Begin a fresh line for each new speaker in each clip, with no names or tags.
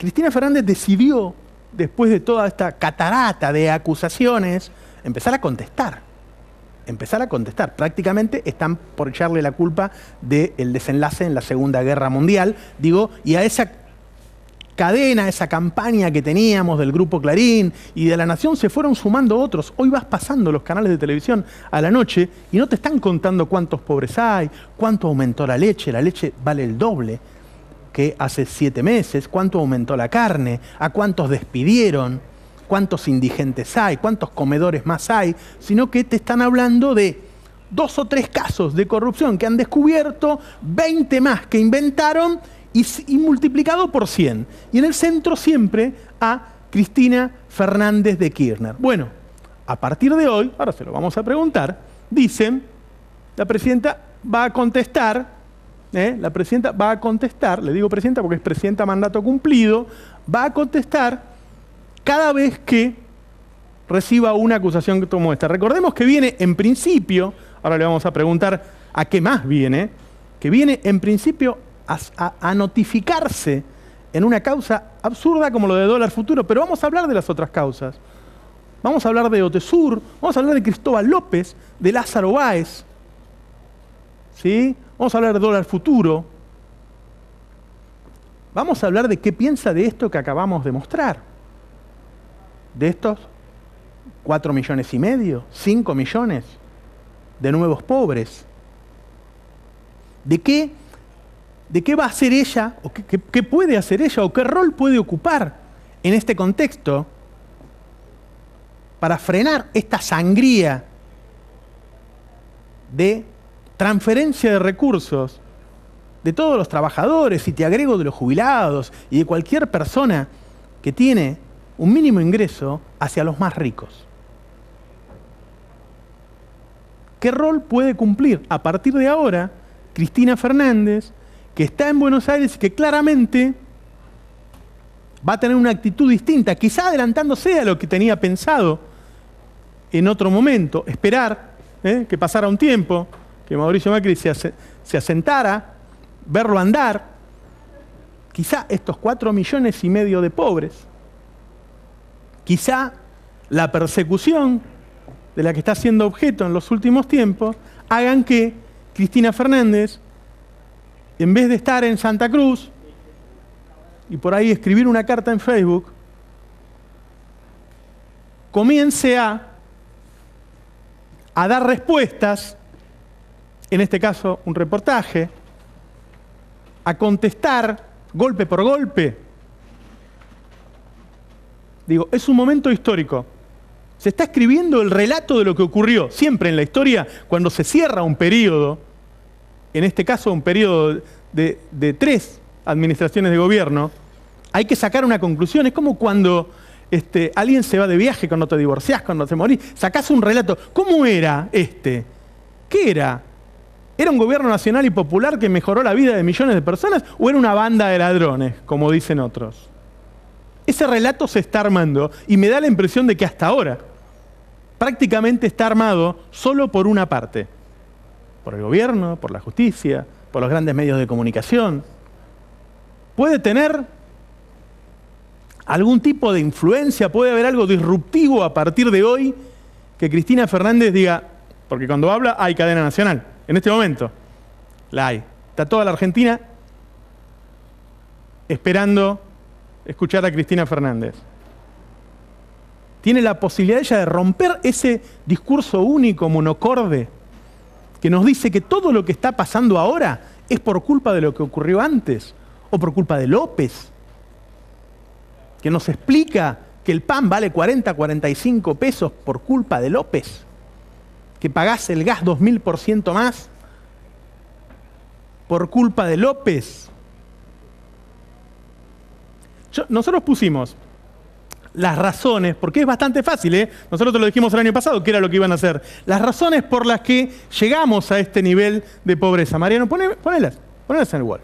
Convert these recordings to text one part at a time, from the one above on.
Cristina Fernández decidió, después de toda esta catarata de acusaciones, empezar a contestar. Prácticamente están por echarle la culpa del desenlace en la Segunda Guerra Mundial, y a esa cadena, esa campaña que teníamos del Grupo Clarín y de La Nación se fueron sumando otros. Hoy vas pasando los canales de televisión a la noche y no te están contando cuántos pobres hay, cuánto aumentó la leche vale el doble que hace 7 meses, cuánto aumentó la carne, a cuántos despidieron, cuántos indigentes hay, cuántos comedores más hay, sino que te están hablando de 2 o 3 casos de corrupción que han descubierto, 20 más que inventaron y multiplicado por 100. Y en el centro siempre a Cristina Fernández de Kirchner. Bueno, a partir de hoy, ahora se lo vamos a preguntar, dicen, la presidenta va a contestar, le digo presidenta porque es presidenta mandato cumplido, va a contestar cada vez que reciba una acusación como esta. Recordemos que viene en principio, ahora le vamos a preguntar a qué más viene, que viene en principio a notificarse en una causa absurda como lo de dólar futuro, pero vamos a hablar de las otras causas. Vamos a hablar de Otesur, vamos a hablar de Cristóbal López, de Lázaro Báez, ¿sí? Vamos a hablar de dólar futuro. Vamos a hablar de qué piensa de esto que acabamos de mostrar. De estos 4,5 millones, 5 millones de nuevos pobres. ¿De qué va a hacer ella, o qué puede hacer ella, o qué rol puede ocupar en este contexto para frenar esta sangría de transferencia de recursos de todos los trabajadores, y te agrego de los jubilados, y de cualquier persona que tiene un mínimo ingreso hacia los más ricos? ¿Qué rol puede cumplir a partir de ahora Cristina Fernández, que está en Buenos Aires y que claramente va a tener una actitud distinta, quizá adelantándose a lo que tenía pensado en otro momento, esperar que pasara un tiempo, que Mauricio Macri se asentara, verlo andar, quizá estos 4,5 millones de pobres, quizá la persecución de la que está siendo objeto en los últimos tiempos, hagan que Cristina Fernández, en vez de estar en Santa Cruz y por ahí escribir una carta en Facebook, comience a dar respuestas, en este caso un reportaje, a contestar golpe por golpe. Es un momento histórico. Se está escribiendo el relato de lo que ocurrió. Siempre en la historia, cuando se cierra un periodo, en este caso un periodo de 3 administraciones de gobierno, hay que sacar una conclusión. Es como cuando alguien se va de viaje, cuando te divorciás, cuando te morís, sacás un relato. ¿Cómo era este? ¿Qué era? ¿Era un gobierno nacional y popular que mejoró la vida de millones de personas o era una banda de ladrones, como dicen otros? Ese relato se está armando y me da la impresión de que hasta ahora prácticamente está armado solo por una parte. Por el gobierno, por la justicia, por los grandes medios de comunicación. Puede tener algún tipo de influencia, puede haber algo disruptivo a partir de hoy que Cristina Fernández diga, porque cuando habla hay cadena nacional, en este momento la hay. Está toda la Argentina esperando escuchar a Cristina Fernández. Tiene la posibilidad ella de romper ese discurso único, monocorde, que nos dice que todo lo que está pasando ahora es por culpa de lo que ocurrió antes, o por culpa de López, que nos explica que el pan vale 40, 45 pesos por culpa de López, que pagás el gas 2000% más por culpa de López. Nosotros pusimos las razones, porque es bastante fácil, nosotros te lo dijimos el año pasado, que era lo que iban a hacer. Las razones por las que llegamos a este nivel de pobreza. Mariano, ponelas en el wall.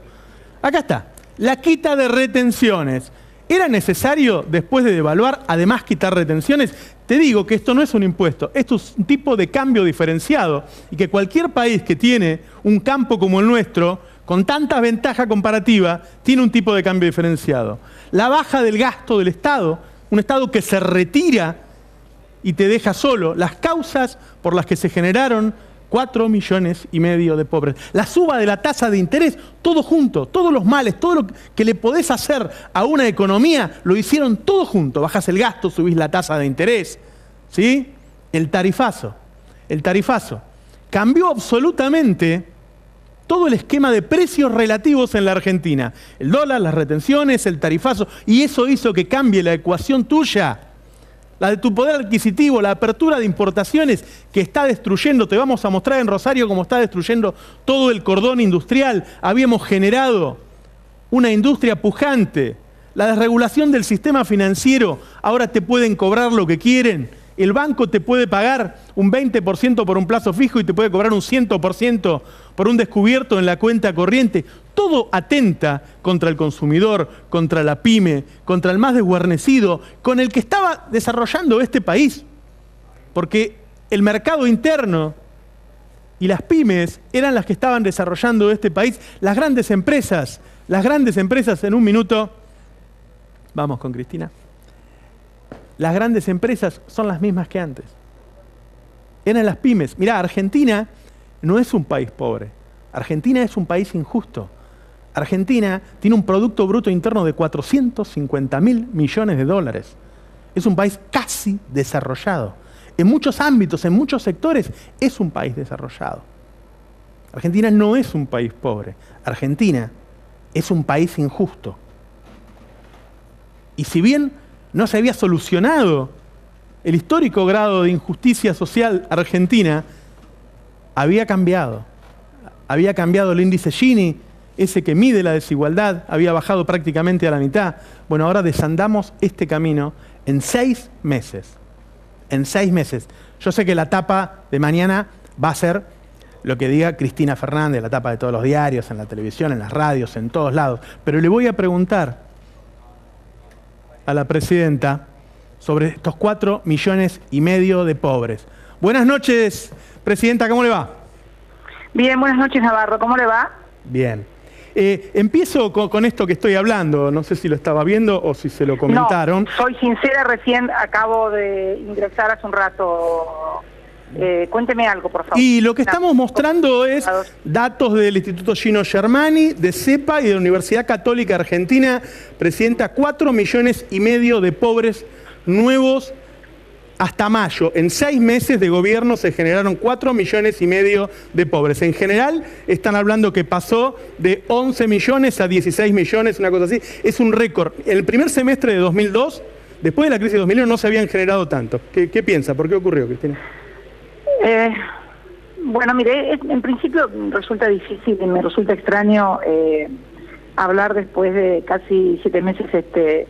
Acá está, la quita de retenciones. ¿Era necesario, después de devaluar, además quitar retenciones? Te digo que esto no es un impuesto, esto es un tipo de cambio diferenciado y que cualquier país que tiene un campo como el nuestro con tanta ventaja comparativa, tiene un tipo de cambio diferenciado. La baja del gasto del Estado, un Estado que se retira y te deja solo. Las causas por las que se generaron 4,5 millones de pobres. La suba de la tasa de interés, todo junto, todos los males, todo lo que le podés hacer a una economía, lo hicieron todo junto. Bajás el gasto, subís la tasa de interés, ¿sí? El tarifazo. Cambió absolutamente todo el esquema de precios relativos en la Argentina. El dólar, las retenciones, el tarifazo, y eso hizo que cambie la ecuación tuya, la de tu poder adquisitivo, la apertura de importaciones que está destruyendo. Te vamos a mostrar en Rosario cómo está destruyendo todo el cordón industrial. Habíamos generado una industria pujante. La desregulación del sistema financiero, ahora te pueden cobrar lo que quieren. El banco te puede pagar un 20% por un plazo fijo y te puede cobrar un 100% por un descubierto en la cuenta corriente. Todo atenta contra el consumidor, contra la pyme, contra el más desguarnecido, con el que estaba desarrollando este país. Porque el mercado interno y las pymes eran las que estaban desarrollando este país. Las grandes empresas, en un minuto, vamos con Cristina. Las grandes empresas son las mismas que antes. Eran las pymes. Mirá, Argentina no es un país pobre. Argentina es un país injusto. Argentina tiene un Producto Bruto Interno de 450.000 millones de dólares. Es un país casi desarrollado. En muchos ámbitos, en muchos sectores, es un país desarrollado. Argentina no es un país pobre. Argentina es un país injusto. Y si bien no se había solucionado el histórico grado de injusticia social argentina, había cambiado. Había cambiado el índice Gini, ese que mide la desigualdad, había bajado prácticamente a la mitad. Bueno, ahora desandamos este camino en 6 meses. En 6 meses. Yo sé que la tapa de mañana va a ser lo que diga Cristina Fernández, la tapa de todos los diarios, en la televisión, en las radios, en todos lados. Pero le voy a preguntar a la presidenta sobre estos 4,5 millones de pobres. Buenas noches, presidenta, ¿cómo le va?
Bien, buenas noches, Navarro, ¿cómo le va?
Bien. Empiezo con esto que estoy hablando, no sé si lo estaba viendo o si se lo comentaron.
No, soy sincera, recién acabo de ingresar hace un rato. Cuénteme algo, por favor.
Y lo que estamos mostrando es datos del Instituto Gino Germani, de CEPA y de la Universidad Católica Argentina. Presidenta, 4,5 millones de pobres nuevos hasta mayo. En 6 meses de gobierno se generaron 4,5 millones de pobres. En general están hablando que pasó de 11 millones a 16 millones, una cosa así. Es un récord. En el primer semestre de 2002, después de la crisis de 2001, no se habían generado tanto. ¿Qué piensa? ¿Por qué ocurrió, Cristina?
Bueno, mire, en principio resulta difícil y me resulta extraño hablar después de casi 7 meses de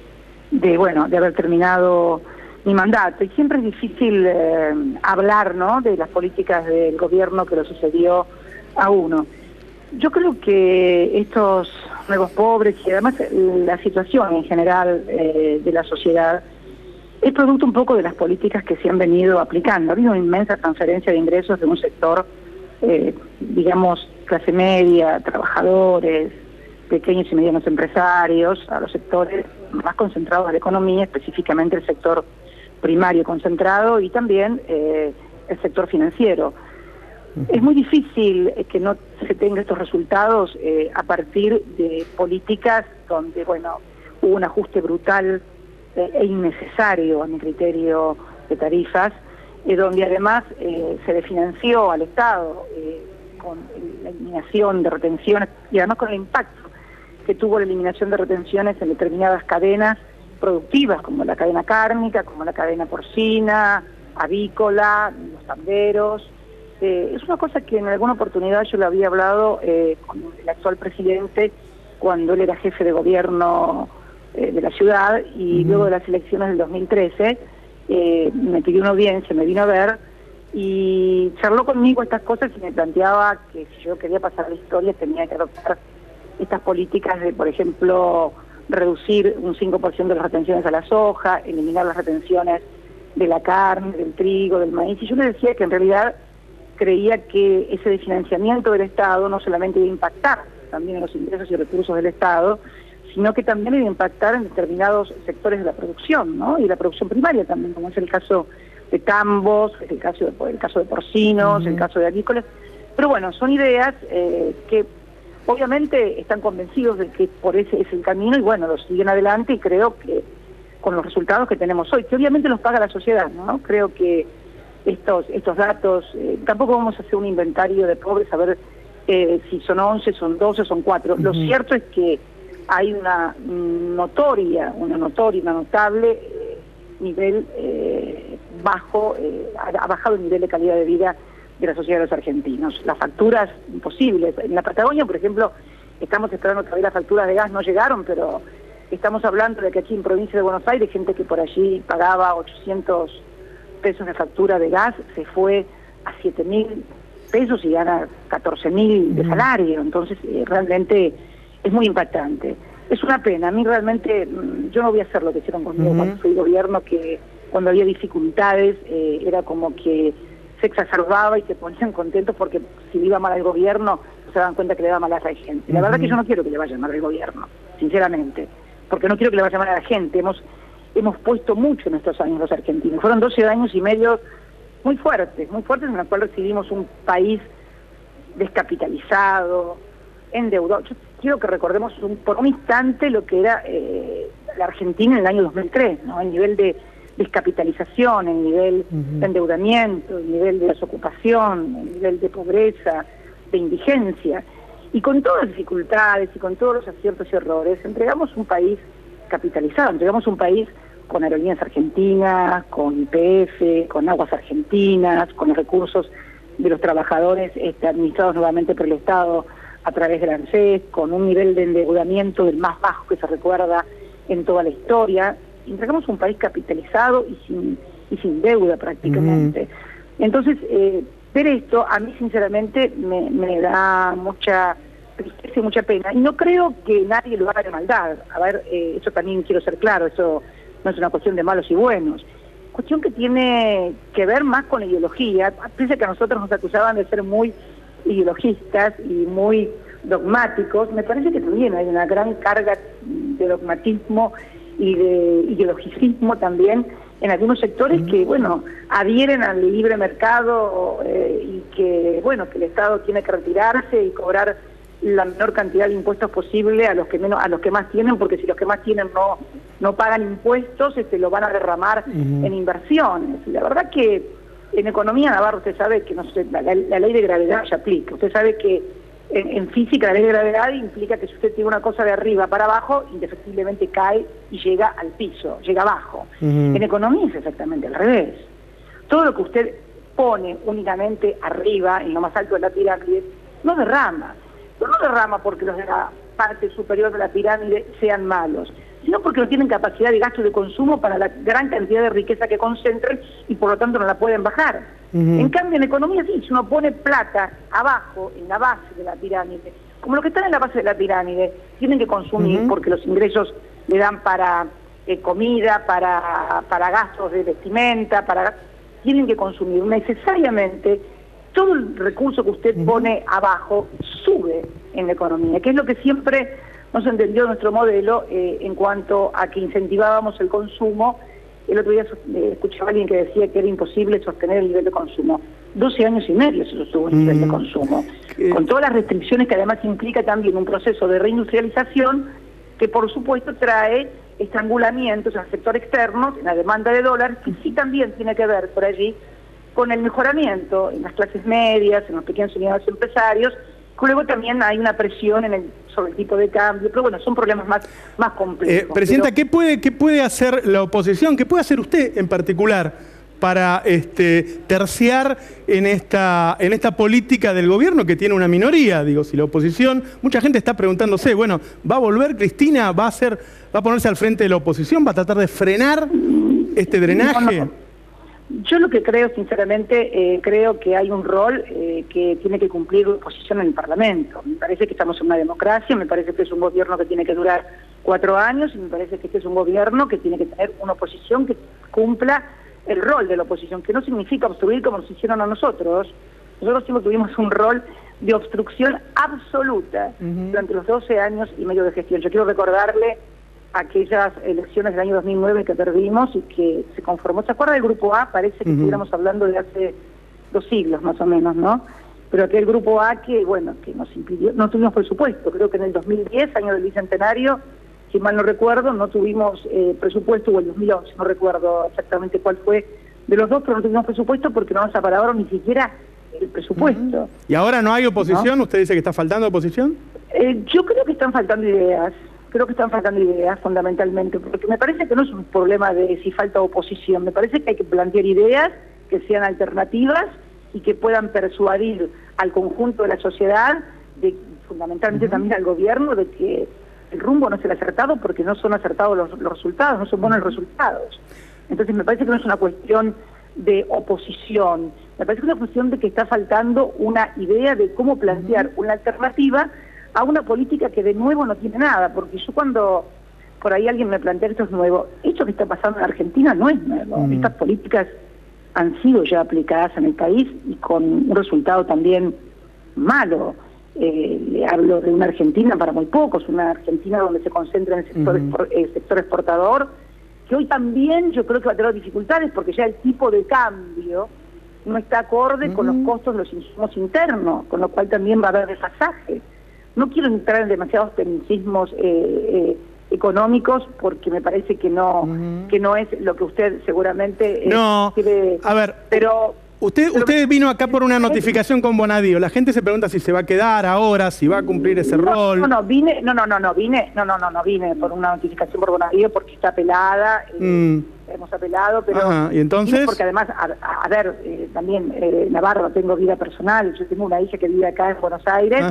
haber terminado mi mandato. Y siempre es difícil hablar, ¿no?, de las políticas del gobierno que lo sucedió a uno. Yo creo que estos nuevos pobres y además la situación en general de la sociedad es producto un poco de las políticas que se han venido aplicando. Ha habido una inmensa transferencia de ingresos de un sector, digamos, clase media, trabajadores, pequeños y medianos empresarios, a los sectores más concentrados de la economía, específicamente el sector primario concentrado y también el sector financiero. Es muy difícil que no se tengan estos resultados a partir de políticas donde, bueno, hubo un ajuste brutal e innecesario, a mi criterio, de tarifas, donde además se le financió al Estado con la eliminación de retenciones y además con el impacto que tuvo la eliminación de retenciones en determinadas cadenas productivas, como la cadena cárnica, como la cadena porcina, avícola, los tanderos. Es una cosa que en alguna oportunidad yo le había hablado con el actual presidente cuando él era jefe de gobierno de la ciudad y luego de las elecciones del 2013 me pidió una audiencia, me vino a ver y charló conmigo estas cosas y me planteaba que si yo quería pasar la historia tenía que adoptar estas políticas de, por ejemplo, reducir un 5% de las retenciones a la soja, eliminar las retenciones de la carne, del trigo, del maíz. Y yo le decía que en realidad creía que ese desfinanciamiento del Estado no solamente iba a impactar también en los ingresos y recursos del Estado, sino que también debe impactar en determinados sectores de la producción, ¿no? Y la producción primaria también, como es el caso de tambos, es el caso de porcinos, el caso de agrícolas. Pero bueno, son ideas que obviamente están convencidos de que por ese es el camino y bueno, lo siguen adelante y creo que con los resultados que tenemos hoy, que obviamente los paga la sociedad, ¿no? Creo que estos datos, tampoco vamos a hacer un inventario de pobres, a ver si son 11, son 12, son 4. Lo cierto es que hay una notable nivel bajo, ha bajado el nivel de calidad de vida de la sociedad de los argentinos. Las facturas imposibles. En la Patagonia, por ejemplo, estamos esperando todavía las facturas de gas, no llegaron, pero estamos hablando de que aquí en provincia de Buenos Aires, gente que por allí pagaba 800 pesos de factura de gas, se fue a 7.000 pesos y gana 14.000 de salario. Entonces, realmente es muy impactante. Es una pena. A mí realmente, yo no voy a hacer lo que hicieron conmigo cuando fui gobierno, que cuando había dificultades era como que se exacerbaba y se ponían contentos porque si le iba mal al gobierno se daban cuenta que le iba mal a la gente. La verdad que yo no quiero que le vaya mal al gobierno, sinceramente, porque no quiero que le vaya mal a la gente. Hemos puesto mucho en estos años los argentinos. Fueron 12 años y medio muy fuertes en los cuales recibimos un país descapitalizado, endeudado. Yo quiero que recordemos por un instante lo que era la Argentina en el año 2003, ¿no? El nivel de descapitalización, el nivel de endeudamiento, el nivel de desocupación, el nivel de pobreza, de indigencia. Y con todas las dificultades y con todos los aciertos y errores, entregamos un país capitalizado, entregamos un país con aerolíneas argentinas, con YPF, con aguas argentinas, con los recursos de los trabajadores administrados nuevamente por el Estado a través del ANSES, con un nivel de endeudamiento del más bajo que se recuerda en toda la historia. Entregamos un país capitalizado y sin deuda prácticamente. Entonces, ver esto a mí sinceramente me da mucha tristeza y mucha pena. Y no creo que nadie lo haga de maldad. A ver, eso también quiero ser claro, eso no es una cuestión de malos y buenos. Cuestión que tiene que ver más con la ideología. Pese a que a nosotros nos acusaban de ser muy ideologistas y muy dogmáticos, me parece que también hay una gran carga de dogmatismo y de ideologicismo también en algunos sectores que, bueno, adhieren al libre mercado y que, bueno, que el Estado tiene que retirarse y cobrar la menor cantidad de impuestos posible a los que más tienen, porque si los que más tienen no pagan impuestos, lo van a derramar en inversiones. Y la verdad que en economía, Navarro, usted sabe que la ley de gravedad se aplica. Usted sabe que en física la ley de gravedad implica que si usted tiene una cosa de arriba para abajo, indefectiblemente cae y llega al piso, llega abajo. En economía es exactamente al revés. Todo lo que usted pone únicamente arriba, en lo más alto de la pirámide, no derrama. Pero no derrama porque los de la parte superior de la pirámide sean malos, sino porque no tienen capacidad de gasto y de consumo para la gran cantidad de riqueza que concentran y por lo tanto no la pueden bajar. En cambio, en economía sí, si uno pone plata abajo, en la base de la pirámide, como los que están en la base de la pirámide, tienen que consumir porque los ingresos le dan para comida, para gastos de vestimenta, tienen que consumir necesariamente. Todo el recurso que usted pone abajo sube en la economía, que es lo que siempre nos entendió nuestro modelo en cuanto a que incentivábamos el consumo. El otro día escuchaba a alguien que decía que era imposible sostener el nivel de consumo. 12 años y medio se sostuvo el nivel de consumo, con todas las restricciones que además implica también un proceso de reindustrialización que por supuesto trae estrangulamientos en el sector externo, en la demanda de dólares, que sí también tiene que ver por allí con el mejoramiento en las clases medias, en los pequeños y medianos empresarios. Luego también hay una presión sobre el tipo de cambio, pero bueno, son problemas más complejos.
Presidenta, ¿qué puede hacer la oposición? ¿Qué puede hacer usted en particular para terciar en esta política del gobierno que tiene una minoría? Digo, si la oposición, mucha gente está preguntándose, bueno, ¿va a volver Cristina? ¿Va a ponerse al frente de la oposición? ¿Va a tratar de frenar este drenaje?
No. Yo lo que creo, sinceramente, creo que hay un rol que tiene que cumplir la oposición en el Parlamento. Me parece que estamos en una democracia, me parece que es un gobierno que tiene que durar 4 años, y me parece que este es un gobierno que tiene que tener una oposición que cumpla el rol de la oposición, que no significa obstruir como nos hicieron a nosotros, Nosotros siempre tuvimos un rol de obstrucción absoluta durante los 12 años y medio de gestión. Yo quiero recordarle aquellas elecciones del año 2009 que perdimos y que se conformó. ¿Se acuerda del Grupo A? Parece que estuviéramos hablando de hace 2 siglos más o menos, ¿no? Pero aquel Grupo A que, bueno, que nos impidió, no tuvimos presupuesto. Creo que en el 2010, año del Bicentenario, si mal no recuerdo, no tuvimos presupuesto, o el 2011, no recuerdo exactamente cuál fue de los dos, pero no tuvimos presupuesto porque no nos apalaron ni siquiera el presupuesto.
¿Y ahora no hay oposición?
¿No?
¿Usted dice que está faltando oposición?
Yo creo que están faltando ideas. Creo que están faltando ideas fundamentalmente, porque me parece que no es un problema de si falta oposición, me parece que hay que plantear ideas que sean alternativas y que puedan persuadir al conjunto de la sociedad, fundamentalmente también al gobierno, de que el rumbo no es el acertado porque no son acertados los resultados, no son buenos resultados. Entonces me parece que no es una cuestión de oposición, me parece que es una cuestión de que está faltando una idea de cómo plantear una alternativa a una política que de nuevo no tiene nada, porque yo cuando por ahí alguien me plantea esto es nuevo, esto que está pasando en Argentina no es nuevo, estas políticas han sido ya aplicadas en el país y con un resultado también malo. Le hablo de una Argentina para muy pocos, una Argentina donde se concentra en el sector exportador, que hoy también yo creo que va a tener dificultades porque ya el tipo de cambio no está acorde con los costos de los insumos internos, con lo cual también va a haber desfasaje. No quiero entrar en demasiados tecnicismos económicos porque me parece que no es lo que usted seguramente quiere.
A ver,
pero
usted vino acá por una notificación con Bonadío. La gente se pregunta si se va a quedar ahora, si va a cumplir ese rol.
No vine por una notificación por Bonadío porque está apelada. Hemos apelado, pero
¿y entonces?
Porque además, a ver, también Navarro, tengo vida personal. Yo tengo una hija que vive acá en Buenos Aires.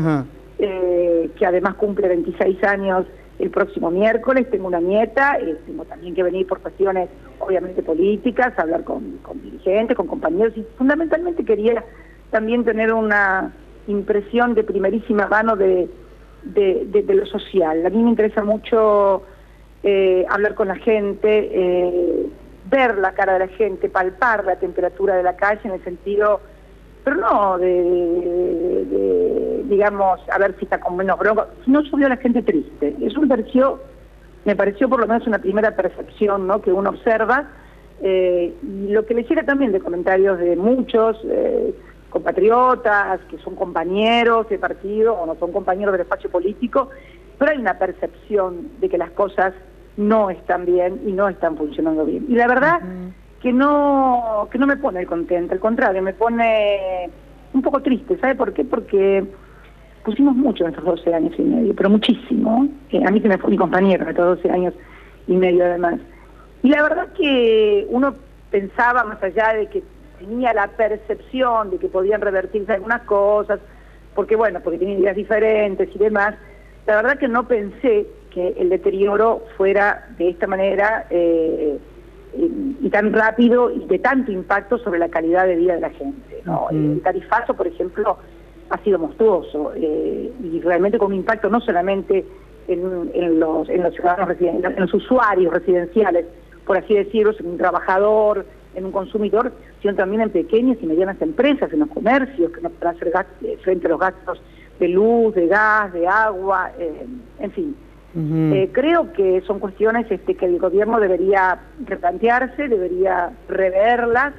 Que además cumple 26 años el próximo miércoles, tengo una nieta, tengo también que venir por cuestiones obviamente políticas, hablar con dirigentes, con compañeros, y fundamentalmente quería también tener una impresión de primerísima mano de lo social. A mí me interesa mucho hablar con la gente, ver la cara de la gente, palpar la temperatura de la calle en el sentido, pero no digamos, a ver si está con menos bronca, sino yo veo a la gente triste. Eso me pareció por lo menos una primera percepción, ¿no?, que uno observa, y lo que le llega también de comentarios de muchos compatriotas, que son compañeros de partido, o no son compañeros del espacio político, pero hay una percepción de que las cosas no están bien y no están funcionando bien. Y la verdad que no me pone contenta, al contrario, me pone un poco triste. ¿Sabe por qué? Porque pusimos mucho en estos 12 años y medio, pero muchísimo. A mí que me fue mi compañero en estos 12 años y medio además. Y la verdad que uno pensaba, más allá de que tenía la percepción de que podían revertirse algunas cosas, porque tenían ideas diferentes y demás, la verdad que no pensé que el deterioro fuera de esta manera y tan rápido y de tanto impacto sobre la calidad de vida de la gente, ¿no? El tarifazo, por ejemplo, ha sido monstruoso y realmente con un impacto no solamente en los ciudadanos en los usuarios residenciales, por así decirlo, en un trabajador, en un consumidor, sino también en pequeñas y medianas empresas, en los comercios, que no pueden hacer frente a los gastos de luz, de gas, de agua, en fin. Creo que son cuestiones que el gobierno debería replantearse, debería reverlas,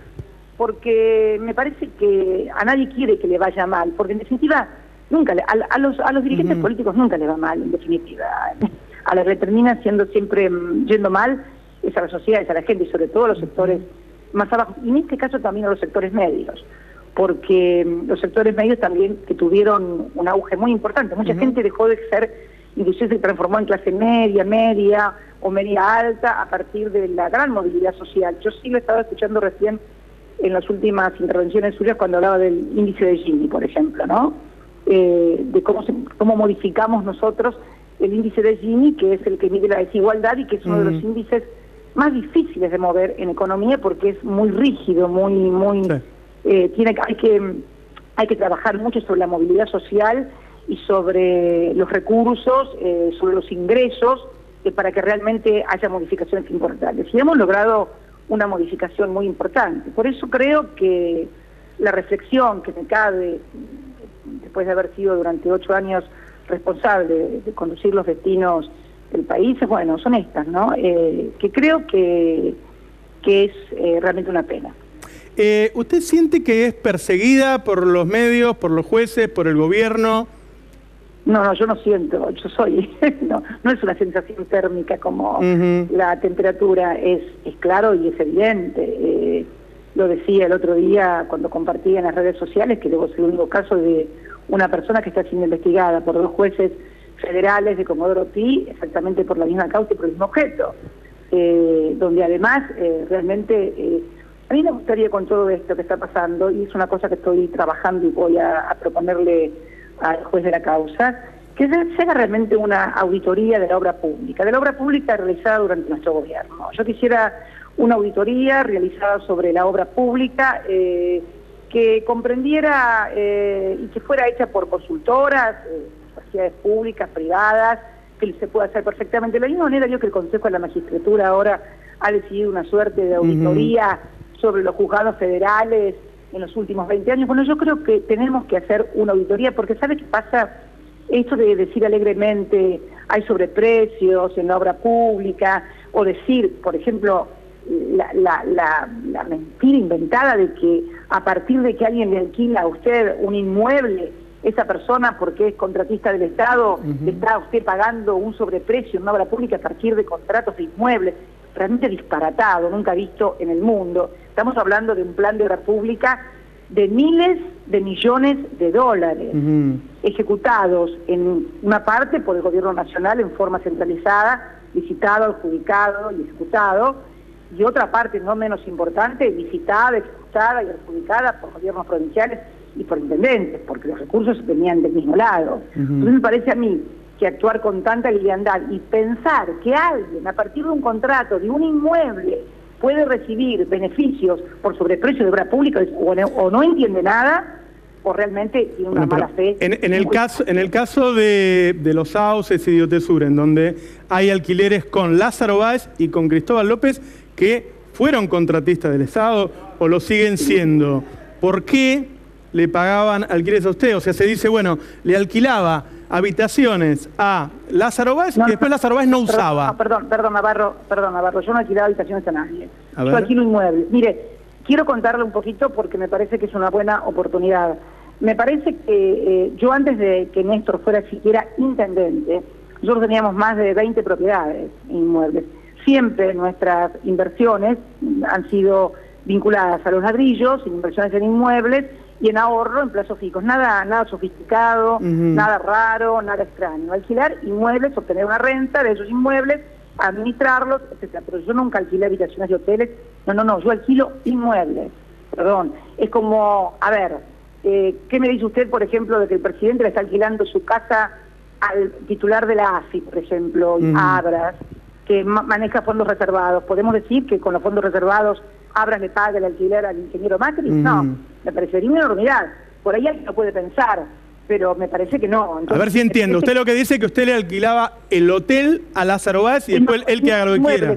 porque me parece que a nadie quiere que le vaya mal, porque en definitiva nunca a los dirigentes políticos nunca les va mal, en definitiva. A la que le termina siendo siempre yendo mal es a la sociedad, es a la gente, y sobre todo a los sectores más abajo, y en este caso también a los sectores medios, porque los sectores medios también que tuvieron un auge muy importante. Mucha gente dejó de ser, inclusive se transformó en clase media o media alta a partir de la gran movilidad social. Yo sí lo estaba escuchando recién en las últimas intervenciones suyas cuando hablaba del índice de Gini, por ejemplo, ¿no? De cómo modificamos nosotros el índice de Gini, que es el que mide la desigualdad y que es uno de los índices más difíciles de mover en economía porque es muy rígido, muy hay que trabajar mucho sobre la movilidad social y sobre los recursos, sobre los ingresos, para que realmente haya modificaciones importantes. Y hemos logrado una modificación muy importante. Por eso creo que la reflexión que me cabe, después de haber sido durante 8 años responsable de conducir los destinos del país, bueno, son estas, ¿no? Que creo que es realmente una pena.
¿Usted siente que es perseguida por los medios, por los jueces, por el gobierno?
No, yo no siento, yo soy, no es una sensación térmica como la temperatura, es claro y es evidente. Lo decía el otro día cuando compartía en las redes sociales que debo ser el único caso de una persona que está siendo investigada por 2 jueces federales de Comodoro Pi, exactamente por la misma causa y por el mismo objeto, donde además realmente a mí me gustaría, con todo esto que está pasando, y es una cosa que estoy trabajando y voy a proponerle al juez de la causa, que se haga realmente una auditoría de la obra pública realizada durante nuestro gobierno. Yo quisiera una auditoría realizada sobre la obra pública que comprendiera y que fuera hecha por consultoras, sociedades públicas, privadas, que se pueda hacer perfectamente. De la misma manera, yo que el Consejo de la Magistratura ahora ha decidido una suerte de auditoría sobre los juzgados federales en los últimos 20 años. Bueno, yo creo que tenemos que hacer una auditoría, porque ¿sabe qué pasa? Esto de decir alegremente hay sobreprecios en la obra pública, o decir, por ejemplo, la mentira inventada de que a partir de que alguien le alquila a usted un inmueble, esa persona, porque es contratista del Estado, está usted pagando un sobreprecio en una obra pública a partir de contratos de inmuebles. Realmente disparatado, nunca visto en el mundo. Estamos hablando de un plan de obra pública de miles de millones de dólares, ejecutados en una parte por el gobierno nacional en forma centralizada, licitado, adjudicado y ejecutado, y otra parte no menos importante, licitada, ejecutada y adjudicada por gobiernos provinciales y por intendentes, porque los recursos venían del mismo lado. Entonces me parece a mí que actuar con tanta liviandad y pensar que alguien, a partir de un contrato de un inmueble, puede recibir beneficios por sobreprecio de obra pública, o no entiende nada, o realmente tiene una mala fe.
En el caso de los Sauces y de Otesur, en donde hay alquileres con Lázaro Báez y con Cristóbal López, que fueron contratistas del Estado o lo siguen siendo, ¿por qué le pagaban alquileres a usted? O sea, se dice, bueno, le alquilaba habitaciones a Lázaro Báez y después Lázaro Báez no usaba.
Perdón, Navarro, yo no alquilaba habitaciones a nadie. Yo alquilo inmuebles. Mire, quiero contarle un poquito porque me parece que es una buena oportunidad. Me parece que yo, antes de que Néstor fuera siquiera intendente, nosotros teníamos más de 20 propiedades inmuebles. Siempre nuestras inversiones han sido vinculadas a los ladrillos, en inversiones en inmuebles y en ahorro en plazos fijos. Nada sofisticado, nada raro, nada extraño. Alquilar inmuebles, obtener una renta de esos inmuebles, administrarlos, etcétera. Pero yo nunca alquilé habitaciones de hoteles. No, yo alquilo inmuebles. Perdón. Es como, a ver, ¿qué me dice usted, por ejemplo, de que el presidente le está alquilando su casa al titular de la AFI, por ejemplo, Abras, que maneja fondos reservados? ¿Podemos decir que con los fondos reservados Abras le paga el alquiler al ingeniero Macri? No, me parecería una enormidad. Por ahí alguien lo puede pensar, pero me parece que no. Entonces,
a ver si entiendo. Usted lo que dice es que usted le alquilaba el hotel a Lázaro Báez y después él que haga lo que quiera.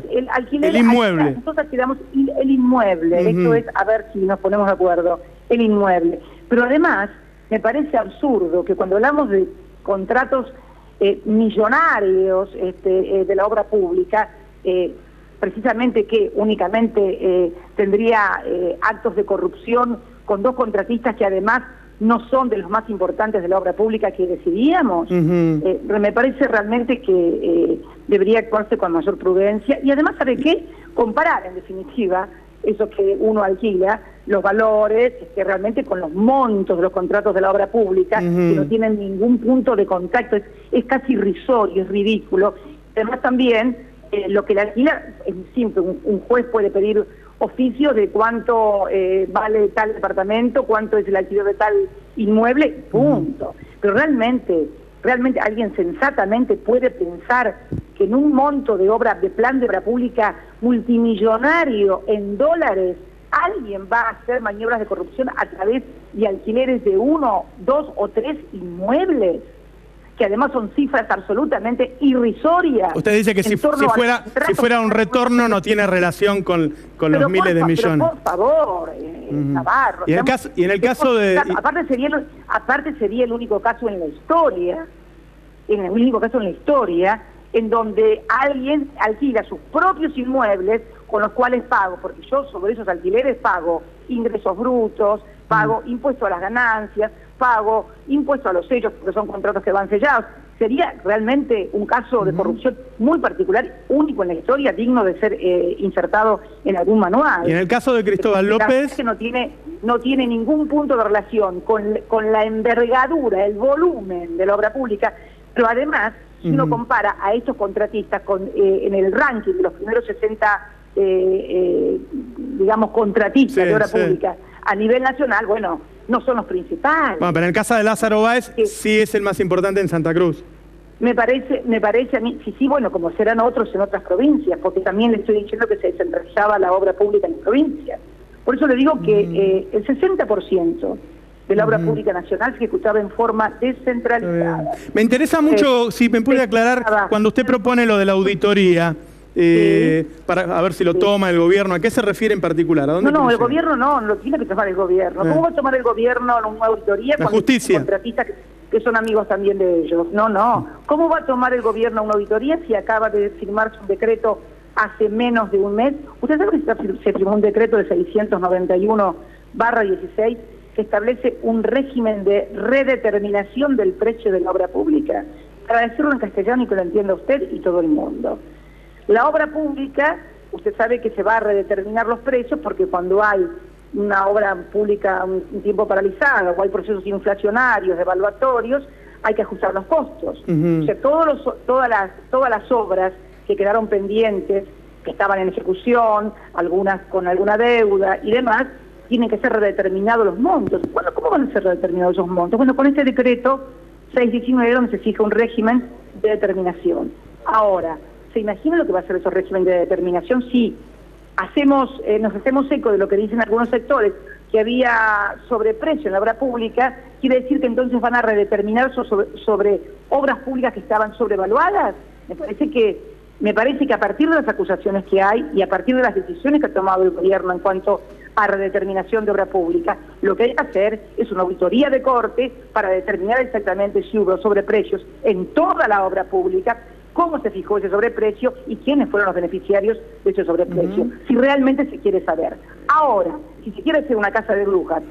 El inmueble.
Nosotros alquilamos el inmueble. Esto es, a ver si nos ponemos de acuerdo, el inmueble. Pero además, me parece absurdo que cuando hablamos de contratos millonarios de la obra pública, precisamente que únicamente tendría actos de corrupción con 2 contratistas que además no son de los más importantes de la obra pública que decidíamos, me parece realmente que debería actuarse con mayor prudencia y además, ¿sabe qué? Comparar, en definitiva, eso que uno alquila, los valores, realmente con los montos de los contratos de la obra pública, que no tienen ningún punto de contacto, es casi irrisorio, es ridículo. Además también, lo que le alquila es muy simple, un juez puede pedir oficio de cuánto vale tal departamento, cuánto es el alquiler de tal inmueble, punto. Pero realmente alguien sensatamente puede pensar que en un monto de obra, de plan de obra pública multimillonario en dólares, alguien va a hacer maniobras de corrupción a través de alquileres de 1, 2 o 3 inmuebles, que además son cifras absolutamente irrisorias.
Usted dice que si fuera un retorno no tiene relación con los miles de millones.
Pero por favor, Navarro.
Y en el caso de...
Aparte sería el único caso en la historia, en donde alguien alquila sus propios inmuebles con los cuales pago, porque yo sobre esos alquileres pago ingresos brutos, pago impuesto a las ganancias, pago impuesto a los sellos, porque son contratos que van sellados. Sería realmente un caso de corrupción muy particular, único en la historia, digno de ser insertado en algún manual.
Y en el caso de Cristóbal López...
Que no tiene ningún punto de relación con la envergadura, el volumen de la obra pública, pero además, si uno compara a estos contratistas en el ranking de los primeros 60, digamos, contratistas de obra pública a nivel nacional, bueno, no son los principales.
Bueno, pero en el caso de Lázaro Báez sí es el más importante en Santa Cruz.
Me parece a mí, sí, bueno, como serán otros en otras provincias, porque también le estoy diciendo que se descentralizaba la obra pública en provincias. Por eso le digo que el 60% de la obra pública nacional se ejecutaba en forma descentralizada.
Me interesa mucho, si me puede aclarar, cuando usted propone lo de la auditoría, para a ver si lo toma el gobierno, ¿a qué se refiere en particular? ¿A dónde
el gobierno no lo tiene que tomar el gobierno. ¿Cómo va a tomar el gobierno una auditoría
la
cuando
justicia?
Hay contratistas que son amigos también de ellos? No. ¿Cómo va a tomar el gobierno una auditoría si acaba de firmarse un decreto hace menos de un mes? Usted sabe que se firmó un decreto de 691/16 que establece un régimen de redeterminación del precio de la obra pública. Para decirlo en castellano y que lo entienda usted y todo el mundo. La obra pública, usted sabe que se va a redeterminar los precios porque cuando hay una obra pública un tiempo paralizada o hay procesos inflacionarios, evaluatorios, hay que ajustar los costos. O sea, todas las obras que quedaron pendientes, que estaban en ejecución, algunas con alguna deuda y demás, tienen que ser redeterminados los montos. Bueno, ¿cómo van a ser redeterminados esos montos? Bueno, con este decreto 619 donde se fija un régimen de determinación. Ahora, ¿se imagina lo que va a ser esos régimen de determinación? Si nos hacemos eco de lo que dicen algunos sectores, que había sobreprecio en la obra pública, quiere decir que entonces van a redeterminar sobre obras públicas que estaban sobrevaluadas. Me parece que a partir de las acusaciones que hay y a partir de las decisiones que ha tomado el gobierno en cuanto a redeterminación de obra pública, lo que hay que hacer es una auditoría de corte para determinar exactamente si hubo sobreprecios en toda la obra pública, cómo se fijó ese sobreprecio y quiénes fueron los beneficiarios de ese sobreprecio, si realmente se quiere saber. Ahora, si se quiere hacer una casa de brujas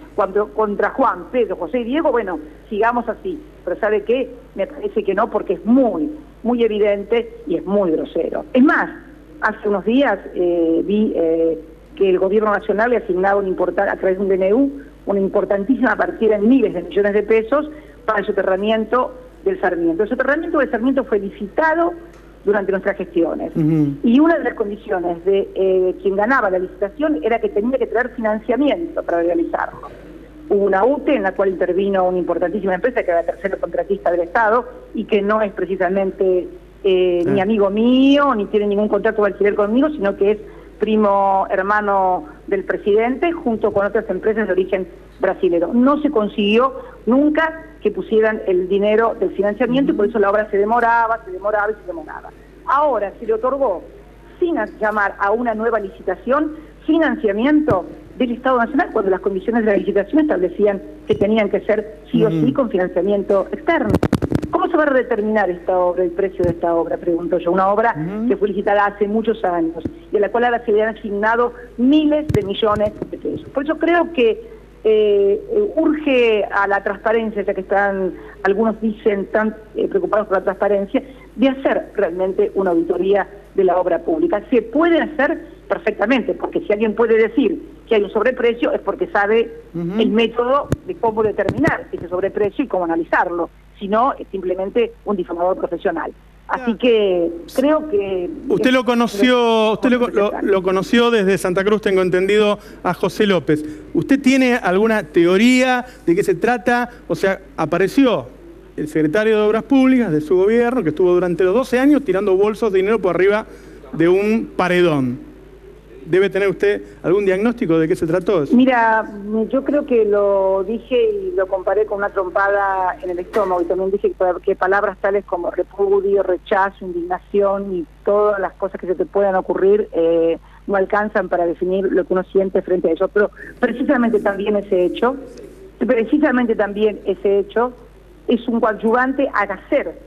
contra Juan, Pedro, José y Diego, bueno, sigamos así. Pero ¿sabe qué? Me parece que no, porque es muy, muy evidente y es muy grosero. Es más, hace unos días vi que el gobierno nacional le ha asignado a través de un DNU una importantísima partida en miles de millones de pesos para el soterramiento del Sarmiento. El soterramiento del Sarmiento fue licitado durante nuestras gestiones y una de las condiciones de quien ganaba la licitación era que tenía que traer financiamiento para realizarlo. Hubo una UTE en la cual intervino una importantísima empresa que era la tercera contratista del Estado y que no es precisamente ni amigo mío, ni tiene ningún contrato de alquiler conmigo, sino que es primo hermano del presidente, junto con otras empresas de origen brasilero. No se consiguió nunca que pusieran el dinero del financiamiento y por eso la obra se demoraba. Ahora se le otorgó, sin llamar a una nueva licitación, financiamiento del Estado Nacional, cuando las condiciones de la licitación establecían que tenían que ser sí o sí con financiamiento externo. ¿Cómo se va a determinar esta obra, el precio de esta obra? Pregunto yo. Una obra que fue licitada hace muchos años y a la cual ahora se le han asignado miles de millones de pesos. Por eso creo que urge a la transparencia, ya que algunos dicen tan preocupados por la transparencia, de hacer realmente una auditoría de la obra pública. Se puede hacer perfectamente, porque si alguien puede decir que hay un sobreprecio es porque sabe el método de cómo determinar ese sobreprecio y cómo analizarlo. Si no, es simplemente un difamador profesional. Así que creo que...
Usted lo conoció, lo conoció desde Santa Cruz, tengo entendido, a José López. ¿Usted tiene alguna teoría de qué se trata? O sea, apareció el secretario de Obras Públicas de su gobierno, que estuvo durante los 12 años tirando bolsos de dinero por arriba de un paredón. ¿Debe tener usted algún diagnóstico de qué se trató eso?
Mira, yo creo que lo dije y lo comparé con una trompada en el estómago, y también dije que palabras tales como repudio, rechazo, indignación y todas las cosas que se te puedan ocurrir no alcanzan para definir lo que uno siente frente a eso. Pero precisamente también ese hecho es un coadyuvante a hacer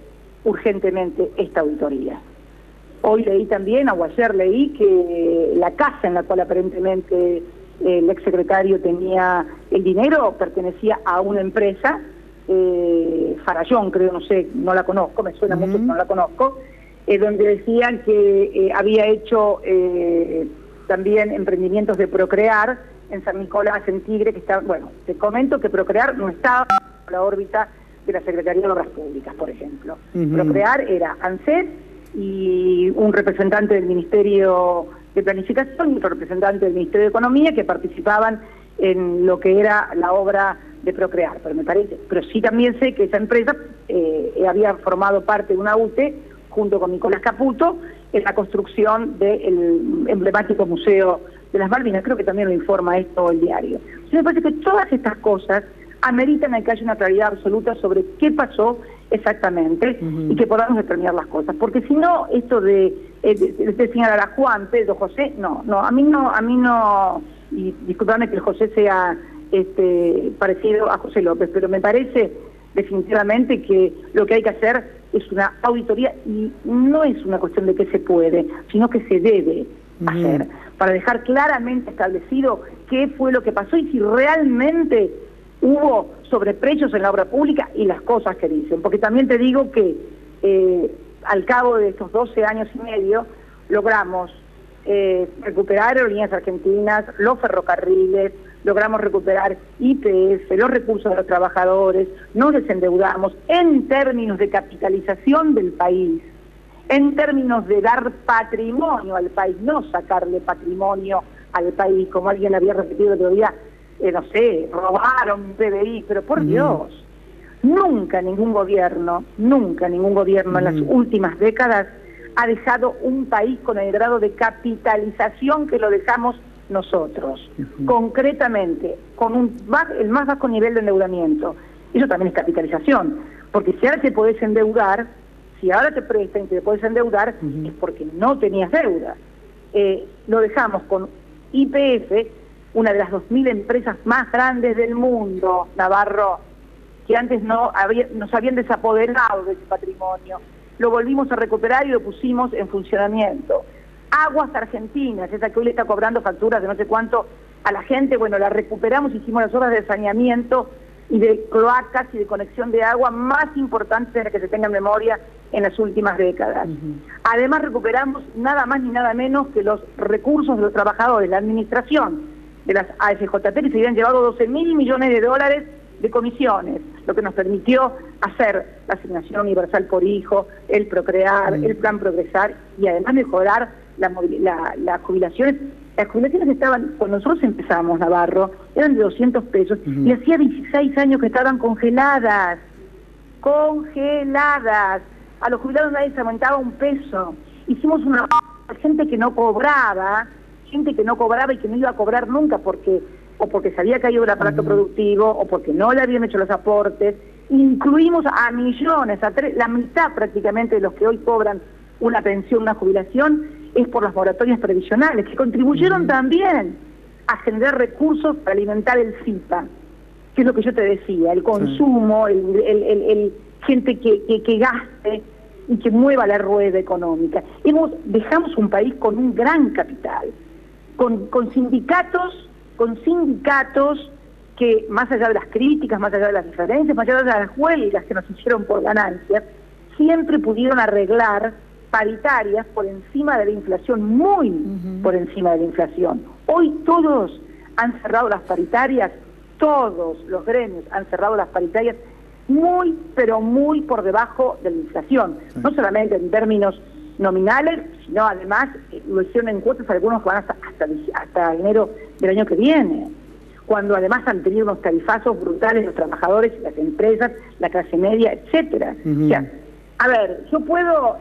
urgentemente esta auditoría. Hoy leí también, o ayer leí, que la casa en la cual aparentemente el exsecretario tenía el dinero pertenecía a una empresa, Farallón, creo, no sé, no la conozco, me suena mucho, no la conozco, donde decían que había hecho también emprendimientos de Procrear en San Nicolás, en Tigre, que está, bueno, te comento que Procrear no estaba en la órbita de la Secretaría de Obras Públicas, por ejemplo. Procrear era ANSES y un representante del Ministerio de Planificación y otro representante del Ministerio de Economía que participaban en lo que era la obra de Procrear, pero sí también sé que esa empresa había formado parte de una UTE junto con Nicolás Caputo en la construcción del emblemático Museo de las Malvinas. Creo que también lo informa esto el diario. Entonces me parece que todas estas cosas ameritan que haya una claridad absoluta sobre qué pasó exactamente y que podamos determinar las cosas, porque si no, esto de señalar a Juan, Pedro, José, no, a mí no, y disculpame que el José sea parecido a José López, pero me parece definitivamente que lo que hay que hacer es una auditoría, y no es una cuestión de que se puede, sino que se debe hacer, para dejar claramente establecido qué fue lo que pasó y si realmente hubo sobreprecios en la obra pública y las cosas que dicen. Porque también te digo que al cabo de estos 12 años y medio logramos recuperar aerolíneas argentinas, los ferrocarriles, logramos recuperar YPF, los recursos de los trabajadores, nos desendeudamos en términos de capitalización del país, en términos de dar patrimonio al país, no sacarle patrimonio al país, como alguien había repetido el otro día, no sé, robaron PBI, pero por Dios, nunca ningún gobierno en las últimas décadas ha dejado un país con el grado de capitalización que lo dejamos nosotros, concretamente, con el más bajo nivel de endeudamiento. Eso también es capitalización, porque si ahora te podés endeudar, si ahora te prestan y te podés endeudar, es porque no tenías deuda. Lo dejamos con YPF, una de las 2.000 empresas más grandes del mundo, Navarro, que antes nos habían desapoderado de ese patrimonio. Lo volvimos a recuperar y lo pusimos en funcionamiento. Aguas Argentinas, esa que hoy le está cobrando facturas de no sé cuánto a la gente, bueno, la recuperamos, hicimos las obras de saneamiento y de cloacas y de conexión de agua más importantes de las que se tenga en memoria en las últimas décadas. Además recuperamos nada más ni nada menos que los recursos de los trabajadores, la administración de las AFJP, que se habían llevado 12.000 millones de dólares de comisiones, lo que nos permitió hacer la asignación universal por hijo, el Procrear, el plan Progresar, y además mejorar las jubilaciones. Las jubilaciones estaban, cuando nosotros empezamos, Navarro, eran de 200 pesos, y hacía 16 años que estaban congeladas. A los jubilados nadie se aumentaba un peso. Hicimos una gente que no cobraba y que no iba a cobrar nunca porque se había caído el aparato productivo o porque no le habían hecho los aportes. Incluimos a millones, la mitad prácticamente de los que hoy cobran una pensión, una jubilación, es por las moratorias previsionales, que contribuyeron también a generar recursos para alimentar el CIPA, que es lo que yo te decía, el consumo, el gente que gaste y que mueva la rueda económica. Dejamos un país con un gran capital, con sindicatos que, más allá de las críticas, más allá de las diferencias, más allá de las huelgas que nos hicieron por ganancias, siempre pudieron arreglar paritarias por encima de la inflación, muy por encima de la inflación. Hoy todos han cerrado las paritarias, todos los gremios han cerrado las paritarias muy, pero muy por debajo de la inflación, no solamente en términos nominales, sino además lo hicieron en cuotas, algunos que van hasta enero del año que viene, cuando además han tenido unos tarifazos brutales los trabajadores, las empresas, la clase media, etcétera. O sea, a ver, yo puedo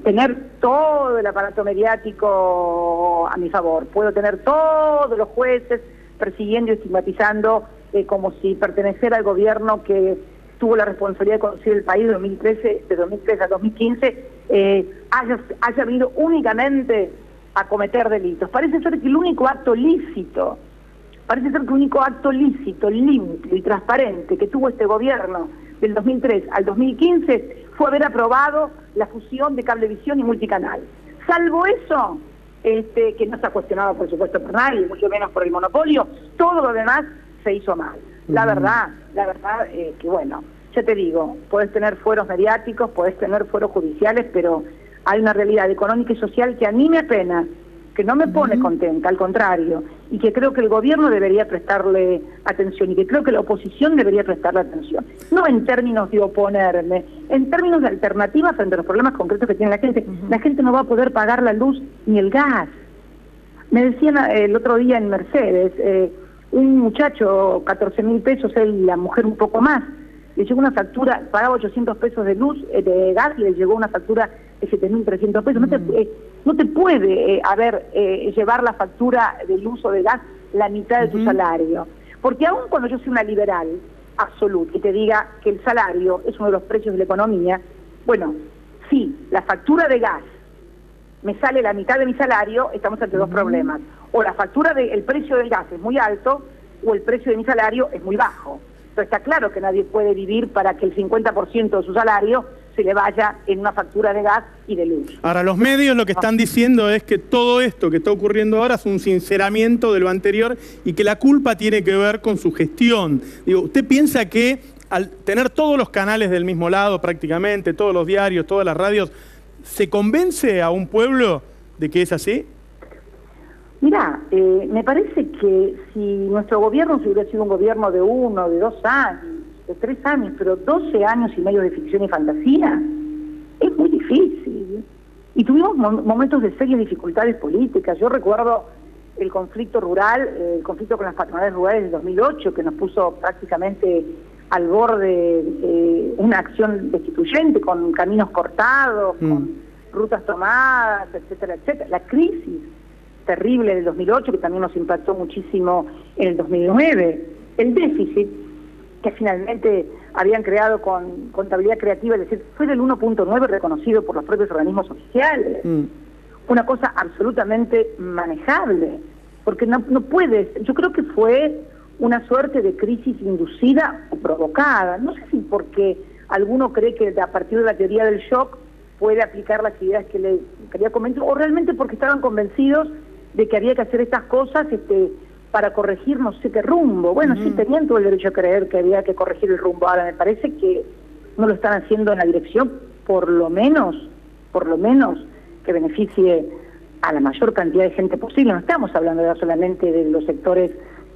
tener todo el aparato mediático tengo a mi favor. Puedo tener todos los jueces persiguiendo y estigmatizando como si perteneciera al gobierno que tuvo la responsabilidad de conducir el país de 2013 a 2015, haya venido únicamente a cometer delitos. Parece ser que el único acto lícito, limpio y transparente que tuvo este gobierno del 2003 al 2015 fue haber aprobado la fusión de Cablevisión y Multicanal. Salvo eso, que no se ha cuestionado por supuesto por nadie, mucho menos por el monopolio, todo lo demás se hizo mal. La verdad que bueno, ya te digo, podés tener fueros mediáticos, podés tener fueros judiciales, pero hay una realidad económica y social que a mí me apena, que no me pone contenta, al contrario, y que creo que el gobierno debería prestarle atención, y que creo que la oposición debería prestarle atención. No en términos de oponerme, en términos de alternativas frente a los problemas concretos que tiene la gente. La gente no va a poder pagar la luz ni el gas. Me decían el otro día en Mercedes, un muchacho, 14.000 pesos, él y la mujer un poco más, le llegó una factura, pagaba 800 pesos de luz, de gas, y le llegó una factura de 7.300 pesos. No te puede llevar la factura de luz o de gas la mitad de tu salario. Porque aun cuando yo soy una liberal absoluta y te diga que el salario es uno de los precios de la economía, bueno, si la factura de gas me sale la mitad de mi salario, estamos ante dos problemas. O la factura el precio del gas es muy alto, o el precio de mi salario es muy bajo. Entonces está claro que nadie puede vivir para que el 50% de su salario se le vaya en una factura de gas y de luz.
Ahora, los medios lo que están diciendo es que todo esto que está ocurriendo ahora es un sinceramiento de lo anterior y que la culpa tiene que ver con su gestión. Digo, ¿usted piensa que al tener todos los canales del mismo lado prácticamente, todos los diarios, todas las radios, se convence a un pueblo de que es así?
Mirá, me parece que si nuestro gobierno se hubiera sido un gobierno de 1, de 2 años, de 3 años, pero 12 años y medio de ficción y fantasía, es muy difícil. Y tuvimos momentos de serias dificultades políticas. Yo recuerdo el conflicto rural, el conflicto con las patronales rurales del 2008, que nos puso prácticamente al borde de una acción destituyente, con caminos cortados, con rutas tomadas, etcétera, etcétera. La crisis terrible del 2008, que también nos impactó muchísimo en el 2009. El déficit, que finalmente habían creado con contabilidad creativa, es decir, fue del 1.9 reconocido por los propios organismos oficiales. Una cosa absolutamente manejable, porque no puedes, yo creo que fue una suerte de crisis inducida o provocada. No sé si porque alguno cree que a partir de la teoría del shock puede aplicar las ideas que le quería comentar, o realmente porque estaban convencidos de que había que hacer estas cosas para corregir no sé qué rumbo. Bueno, sí, tenían todo el derecho a creer que había que corregir el rumbo. Ahora, me parece que no lo están haciendo en la dirección, por lo menos, que beneficie a la mayor cantidad de gente posible. No estamos hablando ya solamente de los sectores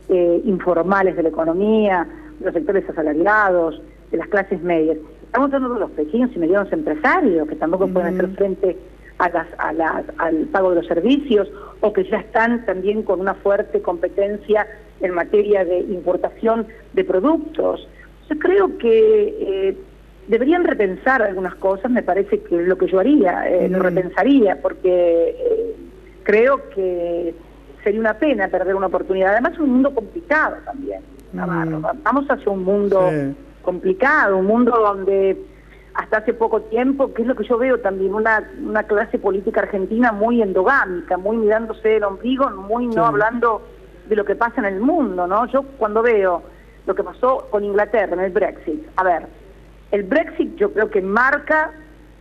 informales de la economía, de los sectores asalariados, de las clases medias. Estamos hablando de los pequeños y medianos empresarios, que tampoco pueden hacer frente al pago de los servicios, o que ya están también con una fuerte competencia en materia de importación de productos. Yo creo que deberían repensar algunas cosas. Me parece que es lo que yo haría, lo repensaría, porque creo que sería una pena perder una oportunidad. Además es un mundo complicado también, Navarro. Vamos hacia un mundo complicado, un mundo donde hasta hace poco tiempo, que es lo que yo veo también, una clase política argentina muy endogámica, muy mirándose el ombligo, muy no hablando de lo que pasa en el mundo, ¿no? Yo cuando veo lo que pasó con Inglaterra en el Brexit, a ver, el Brexit yo creo que marca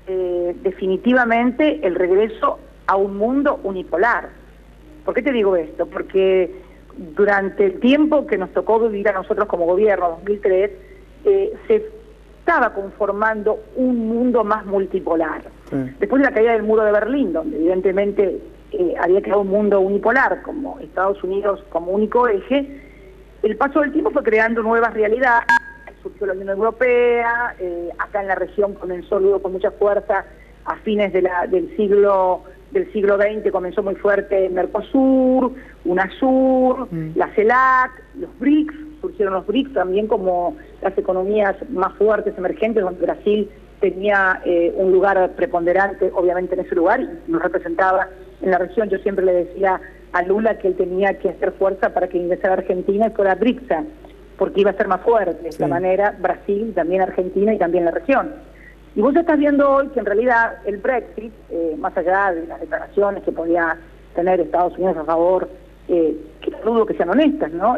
definitivamente el regreso a un mundo unipolar. ¿Por qué te digo esto? Porque durante el tiempo que nos tocó vivir a nosotros como gobierno, 2003, se estaba conformando un mundo más multipolar. Después de la caída del muro de Berlín, donde evidentemente había quedado un mundo unipolar, como Estados Unidos como único eje, el paso del tiempo fue creando nuevas realidades. Surgió la Unión Europea, acá en la región comenzó luego con mucha fuerza a fines del siglo XX, comenzó muy fuerte Mercosur, UNASUR, la CELAC, los BRICS. Surgieron los BRICS también como las economías más fuertes, emergentes, donde Brasil tenía un lugar preponderante, obviamente, en ese lugar, y nos representaba en la región. Yo siempre le decía a Lula que él tenía que hacer fuerza para que ingresara Argentina y fuera BRICS, porque iba a ser más fuerte. De esta manera, Brasil, también Argentina y también la región. Y vos estás viendo hoy que en realidad el Brexit, más allá de las declaraciones que podía tener Estados Unidos a favor, que dudo que sean honestas, ¿no?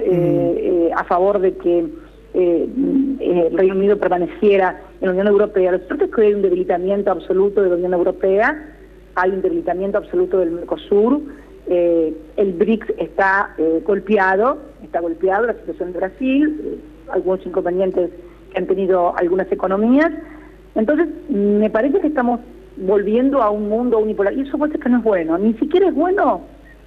A favor de que el Reino Unido permaneciera en la Unión Europea. Lo cierto es que hay un debilitamiento absoluto de la Unión Europea, hay un debilitamiento absoluto del Mercosur, el BRICS está golpeado, la situación de Brasil, algunos inconvenientes que han tenido algunas economías. Entonces, me parece que estamos volviendo a un mundo unipolar, y eso puede ser que no es bueno, ni siquiera es bueno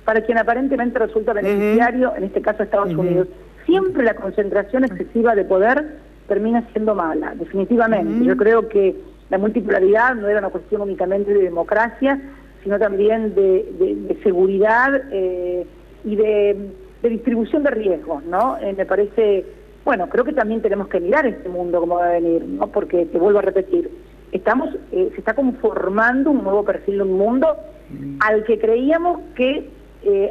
para quien aparentemente resulta beneficiario, en este caso Estados Unidos. Siempre la concentración excesiva de poder termina siendo mala, definitivamente. Yo creo que la multipolaridad no era una cuestión únicamente de democracia, sino también de seguridad y de distribución de riesgos, ¿no? Me parece, bueno, creo que también tenemos que mirar este mundo como va a venir, ¿no? Porque, te vuelvo a repetir, se está conformando un nuevo perfil de un mundo al que creíamos que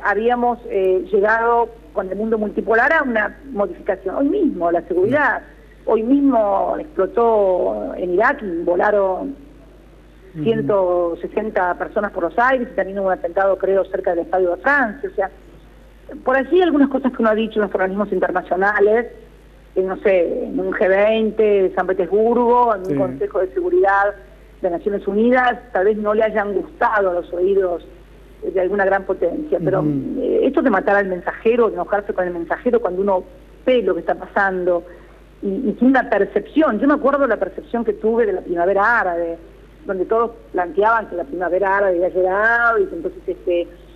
habíamos llegado con el mundo multipolar a una modificación. Hoy mismo la seguridad, hoy mismo explotó en Irak y volaron 160 personas por los aires, y también hubo un atentado, creo, cerca del Estadio de Francia. O sea, por allí algunas cosas que uno ha dicho en los organismos internacionales, no sé, en un G20 de San Petersburgo, en un Consejo de Seguridad de Naciones Unidas, tal vez no le hayan gustado a los oídos de alguna gran potencia, pero esto de matar al mensajero, de enojarse con el mensajero cuando uno ve lo que está pasando y tiene una percepción. Yo me acuerdo de la percepción que tuve de la primavera árabe, donde todos planteaban que la primavera árabe había llegado y que entonces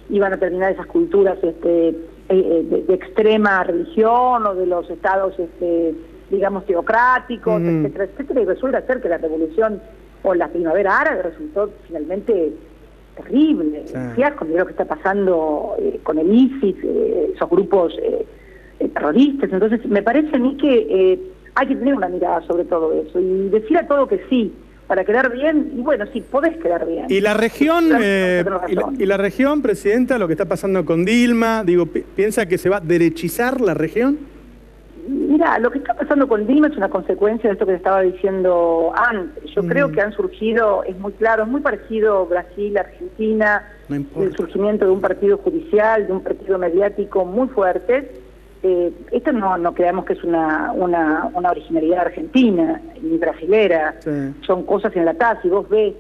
iban a terminar esas culturas de extrema religión o de los estados, digamos, teocráticos, etcétera, etcétera, y resulta ser que la revolución o la primavera árabe resultó finalmente terrible, fiasco. Mira lo que está pasando con el ISIS, esos grupos terroristas. Entonces me parece a mí que hay que tener una mirada sobre todo eso y decir a todo que sí, para quedar bien, y bueno, sí, podés quedar bien.
Y la región, y la región, Presidenta, lo que está pasando con Dilma, digo, ¿piensa que se va a derechizar la región?
Mira, lo que está pasando con Dilma es una consecuencia de esto que te estaba diciendo antes. Yo creo que han surgido, es muy claro, es muy parecido Brasil, Argentina, el surgimiento de un partido judicial, de un partido mediático muy fuerte. Esto no creamos que es una originalidad argentina ni brasilera, son cosas enlatadas. Si vos ves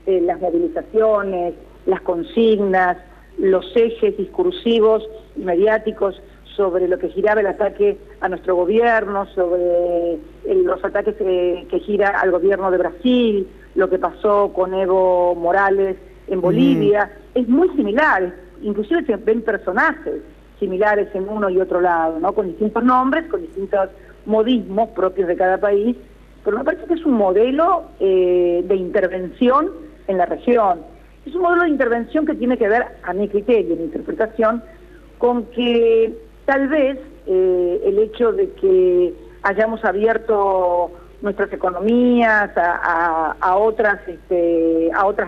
las movilizaciones, las consignas, los ejes discursivos y mediáticos sobre lo que giraba el ataque a nuestro gobierno, sobre los ataques que gira al gobierno de Brasil, lo que pasó con Evo Morales en Bolivia, es muy similar, inclusive se ven personajes similares en uno y otro lado, ¿no? Con distintos nombres, con distintos modismos propios de cada país, pero me parece que es un modelo de intervención en la región. Es un modelo de intervención que tiene que ver, a mi criterio, mi interpretación, con que tal vez el hecho de que hayamos abierto nuestras economías a otras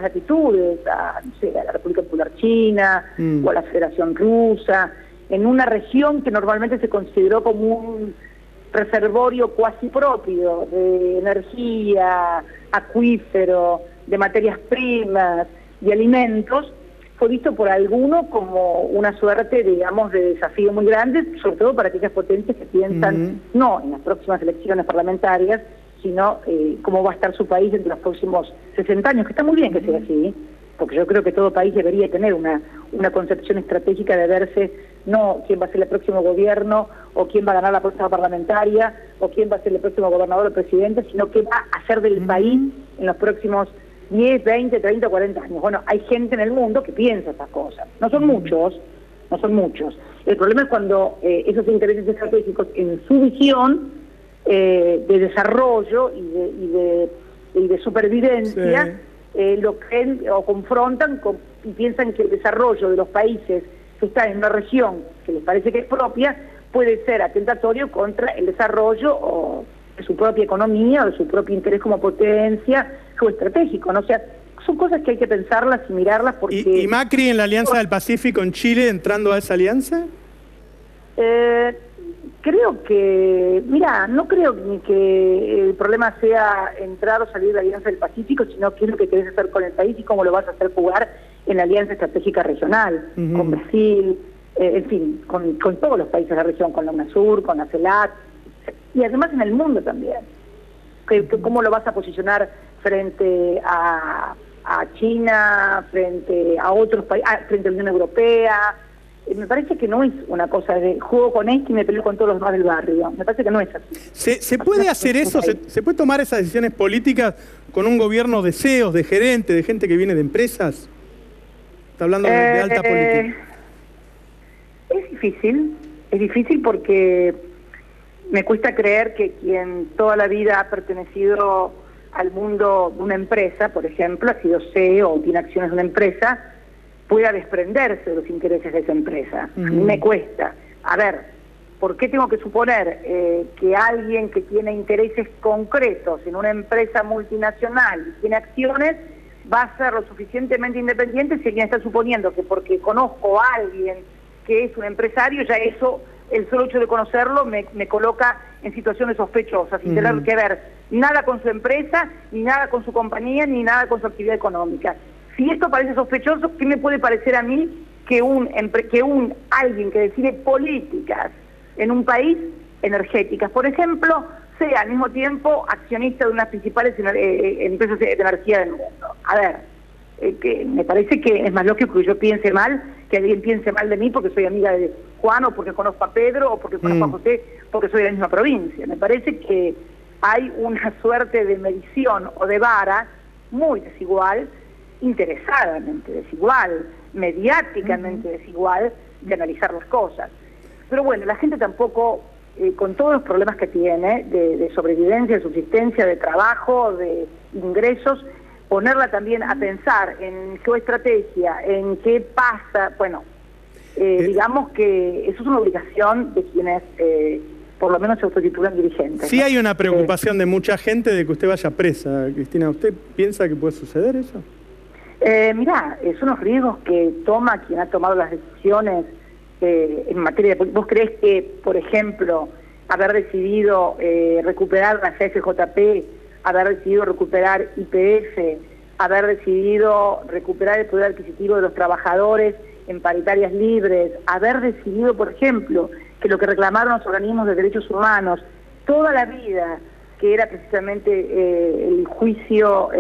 latitudes, no sé, a la República Popular China o a la Federación Rusa, en una región que normalmente se consideró como un reservorio cuasi propio de energía, acuífero, de materias primas, de alimentos, fue visto por algunos como una suerte, digamos, de desafío muy grande, sobre todo para aquellas potencias que piensan no en las próximas elecciones parlamentarias, sino cómo va a estar su país entre los próximos 60 años, que está muy bien que sea así, porque yo creo que todo país debería tener una concepción estratégica de verse, no quién va a ser el próximo gobierno, o quién va a ganar la próxima parlamentaria, o quién va a ser el próximo gobernador o presidente, sino qué va a hacer del país en los próximos 10, 20, 30, 40 años. Bueno, hay gente en el mundo que piensa esas cosas. No son muchos. El problema es cuando esos intereses estratégicos en su visión de desarrollo y de supervivencia lo creen o confrontan y piensan que el desarrollo de los países que están en una región que les parece que es propia puede ser atentatorio contra el desarrollo o de su propia economía o de su propio interés como potencia geoestratégico, ¿no? O sea, son cosas que hay que pensarlas y mirarlas porque...
¿Y Macri en la Alianza del Pacífico en Chile entrando a esa alianza?
Creo que, mira, no creo ni que el problema sea entrar o salir de la Alianza del Pacífico, sino qué es lo que querés hacer con el país y cómo lo vas a hacer jugar en la Alianza Estratégica Regional, con Brasil, en fin, con todos los países de la región, con la UNASUR, con la CELAC, y además en el mundo también. ¿Cómo lo vas a posicionar frente a China, frente a otros países, frente a la Unión Europea? Me parece que no es una cosa de juego con este y me peleo con todos los demás del barrio. Me parece que no es así.
¿Se puede hacer eso? ¿Se puede tomar esas decisiones políticas con un gobierno de CEOs, de gerentes, de gente que viene de empresas? Está hablando de alta política.
Es difícil porque me cuesta creer que quien toda la vida ha pertenecido al mundo de una empresa, por ejemplo, ha sido CEO o tiene acciones de una empresa, pueda desprenderse de los intereses de esa empresa. A mí me cuesta. A ver, ¿por qué tengo que suponer que alguien que tiene intereses concretos en una empresa multinacional y tiene acciones va a ser lo suficientemente independiente si alguien está suponiendo que porque conozco a alguien que es un empresario, ya eso, el solo hecho de conocerlo me coloca en situaciones sospechosas, sin tener que ver nada con su empresa, ni nada con su compañía, ni nada con su actividad económica? Si esto parece sospechoso, ¿qué me puede parecer a mí que alguien que decide políticas en un país, energéticas, por ejemplo, sea al mismo tiempo accionista de unas principales empresas de energía del mundo? A ver, que me parece que es más lógico que yo piense mal, que alguien piense mal de mí porque soy amiga de Juan, o porque conozco a Pedro, o porque conozco a José, porque soy de la misma provincia. Me parece que hay una suerte de medición o de vara muy desigual, interesadamente desigual, mediáticamente desigual, de analizar las cosas. Pero bueno, la gente tampoco, con todos los problemas que tiene, de sobrevivencia, de subsistencia, de trabajo, de ingresos, ponerla también a pensar en geoestrategia, en qué pasa, bueno, digamos que eso es una obligación de quienes por lo menos se autotitulan dirigentes.
Sí, ¿no? Hay una preocupación de mucha gente de que usted vaya presa, Cristina. ¿Usted piensa que puede suceder eso?
Mirá, son los riesgos que toma quien ha tomado las decisiones en materia de... ¿Vos creés que, por ejemplo, haber decidido recuperar la CFJP, haber decidido recuperar YPF, haber decidido recuperar el poder adquisitivo de los trabajadores en paritarias libres, haber decidido, por ejemplo, que lo que reclamaron los organismos de derechos humanos toda la vida, que era precisamente el juicio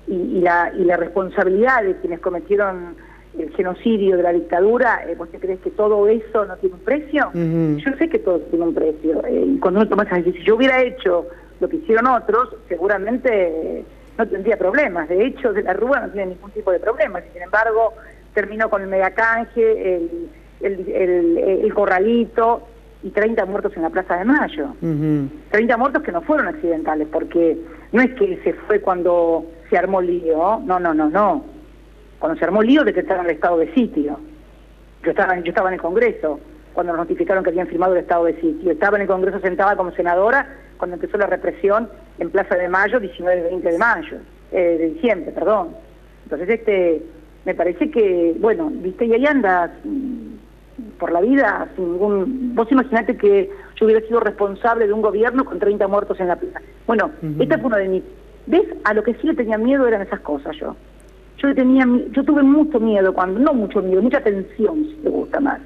y la responsabilidad de quienes cometieron el genocidio de la dictadura, ¿vos te crees que todo eso no tiene un precio? Yo sé que todo tiene un precio, y cuando uno toma esas decisiones, si yo hubiera hecho lo que hicieron otros, seguramente no tendría problemas. De hecho, De la Rúa no tiene ningún tipo de problemas, sin embargo, terminó con el megacanje, el corralito, y 30 muertos en la Plaza de Mayo. 30 muertos que no fueron accidentales, porque no es que se fue cuando se armó el lío, no. Cuando se armó el lío decretaron el estado de sitio. Yo estaba en el Congreso cuando nos notificaron que habían firmado el estado de sitio. Estaba en el Congreso sentada como senadora cuando empezó la represión en Plaza de Mayo, 19 y 20 de diciembre, perdón. Entonces, me parece que, bueno, viste, y ahí andas por la vida sin ningún... Vos imaginate que yo hubiera sido responsable de un gobierno con 30 muertos en la plaza. Bueno, esta fue una de mis... ¿Ves? A lo que sí le tenía miedo eran esas cosas yo. Yo tuve mucho miedo, mucha tensión, si te gusta más,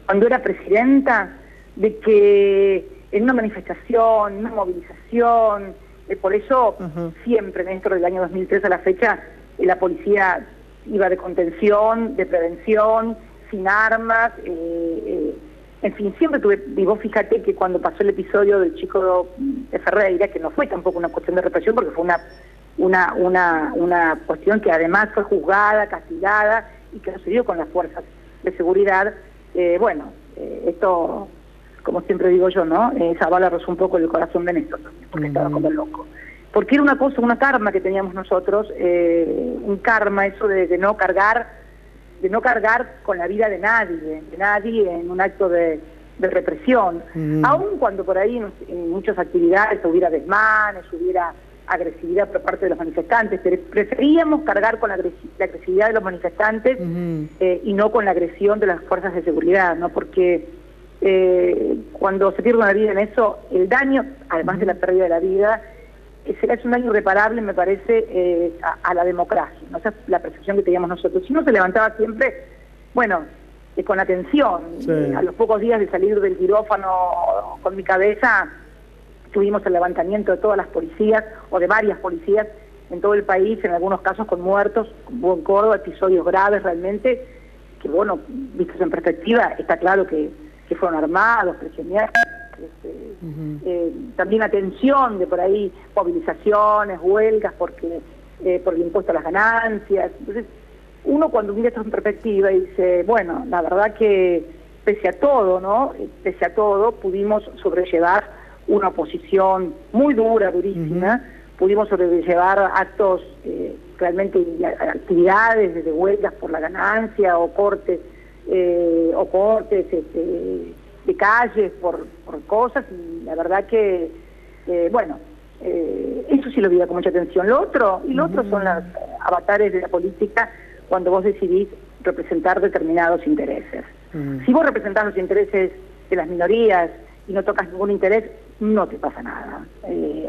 cuando era presidenta, de que en una manifestación, una movilización, por eso siempre dentro del año 2003 a la fecha, la policía iba de contención, de prevención, sin armas, en fin, siempre tuve, y vos fíjate que cuando pasó el episodio del chico de Ferreira, que no fue tampoco una cuestión de represión, porque fue una cuestión que además fue juzgada, castigada, y que no se dio con las fuerzas de seguridad, esto, como siempre digo yo, ¿no? Esa bala rozó un poco el corazón de Néstor, porque estaba como loco. Porque era una cosa, una karma que teníamos nosotros, un karma, eso de no cargar con la vida de nadie en un acto de represión. Aun cuando por ahí en muchas actividades hubiera desmanes, hubiera agresividad por parte de los manifestantes, pero preferíamos cargar con la agresividad de los manifestantes y no con la agresión de las fuerzas de seguridad, ¿no? Porque cuando se pierde una vida en eso, el daño, además de la pérdida de la vida, es un daño irreparable, me parece, a la democracia, ¿no? Esa es la percepción que teníamos nosotros. Si uno se levantaba siempre, bueno, con atención, a los pocos días de salir del quirófano con mi cabeza, tuvimos el levantamiento de todas las policías, o de varias policías en todo el país, en algunos casos con muertos, hubo en Córdoba episodios graves realmente, que bueno, vistos en perspectiva, está claro que fueron armados, prisioneros, también atención de por ahí, movilizaciones, huelgas, porque por el impuesto a las ganancias. Entonces, uno cuando mira esto en perspectiva dice, bueno, la verdad que pese a todo, ¿no? Pese a todo, pudimos sobrellevar una oposición muy dura, durísima, pudimos sobrellevar actos, realmente actividades desde huelgas por la ganancia o cortes de calles por cosas, y la verdad que, bueno, eso sí lo vi con mucha atención. Lo otro son los avatares de la política cuando vos decidís representar determinados intereses. Si vos representás los intereses de las minorías y no tocas ningún interés, no te pasa nada,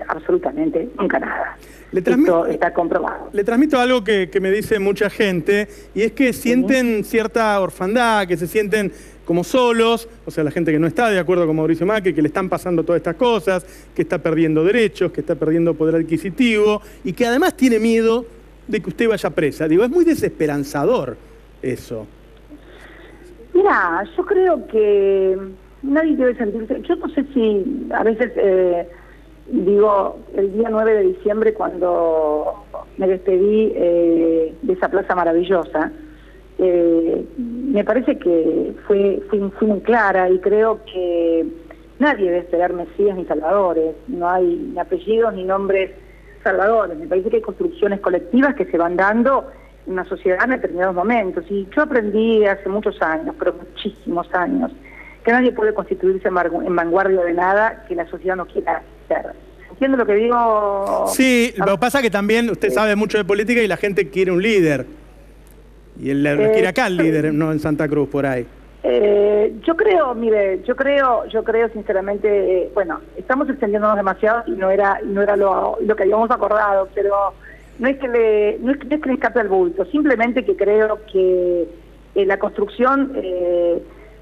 absolutamente nunca nada. Esto está comprobado.
Le transmito algo que me dice mucha gente, y es que sienten cierta orfandad, que se sienten como solos, o sea, la gente que no está de acuerdo con Mauricio Macri, que le están pasando todas estas cosas, que está perdiendo derechos, que está perdiendo poder adquisitivo, y que además tiene miedo de que usted vaya presa. Digo, es muy desesperanzador eso.
Mira, yo creo que nadie debe sentirse... Yo no sé si a veces, digo, el día 9 de diciembre, cuando me despedí de esa plaza maravillosa, me parece que fui muy clara, y creo que nadie debe esperar mesías ni salvadores. No hay ni apellidos ni nombres salvadores. Me parece que hay construcciones colectivas que se van dando en una sociedad en determinados momentos. Y yo aprendí hace muchos años, pero muchísimos años, que nadie puede constituirse en vanguardia de nada que la sociedad no quiera hacer. ¿Entiende lo que digo?
Sí, lo que pasa es que también usted sabe mucho de política y la gente quiere un líder. Y él quiere acá el líder, no en Santa Cruz, por ahí.
Yo creo, mire, yo creo sinceramente, bueno, estamos extendiéndonos demasiado y no era lo que habíamos acordado, pero no es que le escape al bulto, simplemente que creo que la construcción,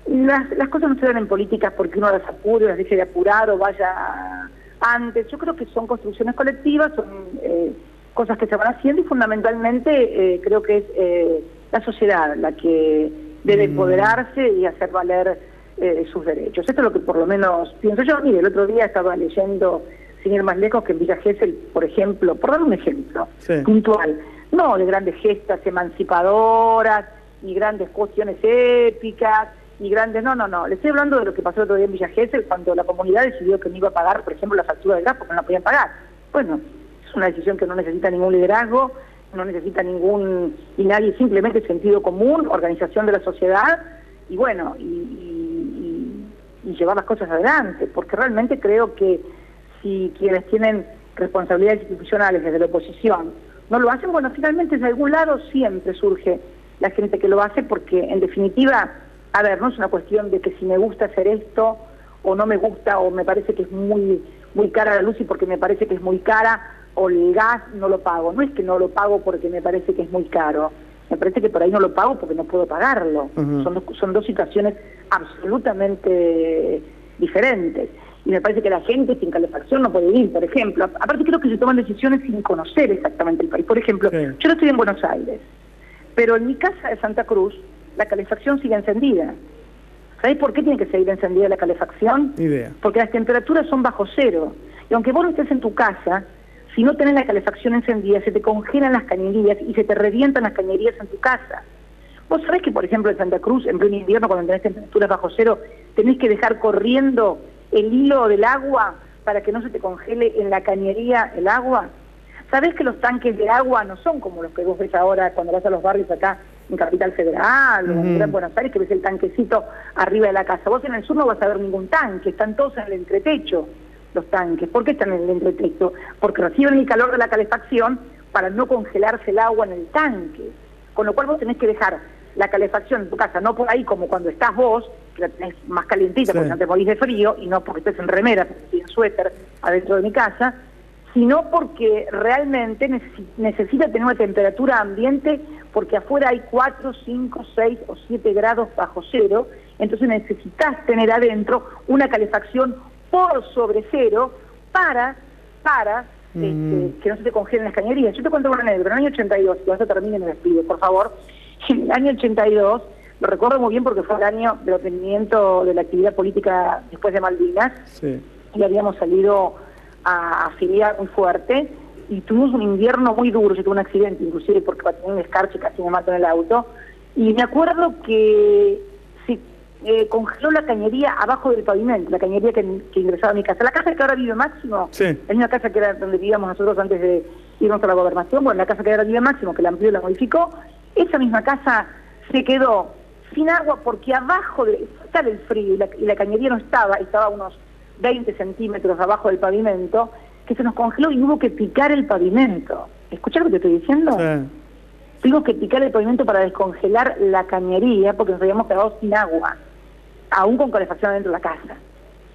las cosas no se dan en políticas porque uno las apure, las deje de apurar o vaya antes. Yo creo que son construcciones colectivas, son cosas que se van haciendo, y fundamentalmente creo que es la sociedad la que debe empoderarse y hacer valer sus derechos. Esto es lo que por lo menos pienso yo. Mire, el otro día estaba leyendo, sin ir más lejos, que en Villa Gesell, por ejemplo, por dar un ejemplo puntual, no de grandes gestas emancipadoras, ni grandes cuestiones épicas, ni grandes... No. Le estoy hablando de lo que pasó el otro día en Villa Gesell, cuando la comunidad decidió que no iba a pagar, por ejemplo, la factura del gas porque no la podían pagar. Bueno, es una decisión que no necesita ningún liderazgo, no necesita y nadie, simplemente sentido común, organización de la sociedad, y bueno, y llevar las cosas adelante, porque realmente creo que si quienes tienen responsabilidades institucionales desde la oposición no lo hacen, bueno, finalmente de algún lado siempre surge la gente que lo hace, porque en definitiva, a ver, no es una cuestión de que si me gusta hacer esto o no me gusta, o me parece que es muy cara la luz y porque me parece que es muy cara, o el gas no lo pago. No es que no lo pago porque me parece que es muy caro, me parece que por ahí no lo pago porque no puedo pagarlo. Son dos situaciones absolutamente diferentes, y me parece que la gente sin calefacción no puede vivir, por ejemplo. Aparte creo que se toman decisiones sin conocer exactamente el país. Por ejemplo, yo no estoy en Buenos Aires, pero en mi casa de Santa Cruz la calefacción sigue encendida. ¿Sabés por qué tiene que seguir encendida la calefacción?
Idea.
Porque las temperaturas son bajo cero, y aunque vos no estés en tu casa, si no tenés la calefacción encendida, se te congelan las cañerías y se te revientan las cañerías en tu casa. Vos sabés que, por ejemplo, en Santa Cruz, en pleno invierno, cuando tenés temperaturas bajo cero, tenés que dejar corriendo el hilo del agua para que no se te congele en la cañería el agua. ¿Sabés que los tanques de agua no son como los que vos ves ahora cuando vas a los barrios acá en Capital Federal o en Gran Buenos Aires, que ves el tanquecito arriba de la casa? Vos en el sur no vas a ver ningún tanque, están todos en el entretecho. los tanques. ¿Por qué están en el entretecho? Porque reciben el calor de la calefacción para no congelarse el agua en el tanque. Con lo cual vos tenés que dejar la calefacción en tu casa, no por ahí como cuando estás vos, que la tenés más calientita porque no te morís de frío, y no porque estés en remera, porque estoy en suéter adentro de mi casa, sino porque realmente necesita tener una temperatura ambiente, porque afuera hay 4, 5, 6 o 7 grados bajo cero, entonces necesitas tener adentro una calefacción por sobre cero para que no se te congelen las cañerías. Yo te cuento una anécdota. En el año 82, y esto termine y me despido, por favor. En el año 82, lo recuerdo muy bien porque fue el año del obtenimiento de la actividad política después de Malvinas, y habíamos salido a afiliar muy fuerte, y tuvimos un invierno muy duro. Yo tuve un accidente, inclusive, porque tenía un escarche, casi me mato en el auto, y me acuerdo que se congeló la cañería abajo del pavimento, la cañería que ingresaba a mi casa. La casa que ahora vive Máximo, es una casa que era donde vivíamos nosotros antes de irnos a la gobernación. Bueno, la casa que ahora vive Máximo, que la amplió y la modificó, esa misma casa se quedó sin agua porque abajo está del frío, y la cañería no estaba a unos 20 centímetros abajo del pavimento, que se nos congeló y hubo que picar el pavimento. ¿Escuchás lo que te estoy diciendo? Sí. Tuvimos que picar el pavimento para descongelar la cañería porque nos habíamos quedado sin agua, aún con calefacción dentro de la casa,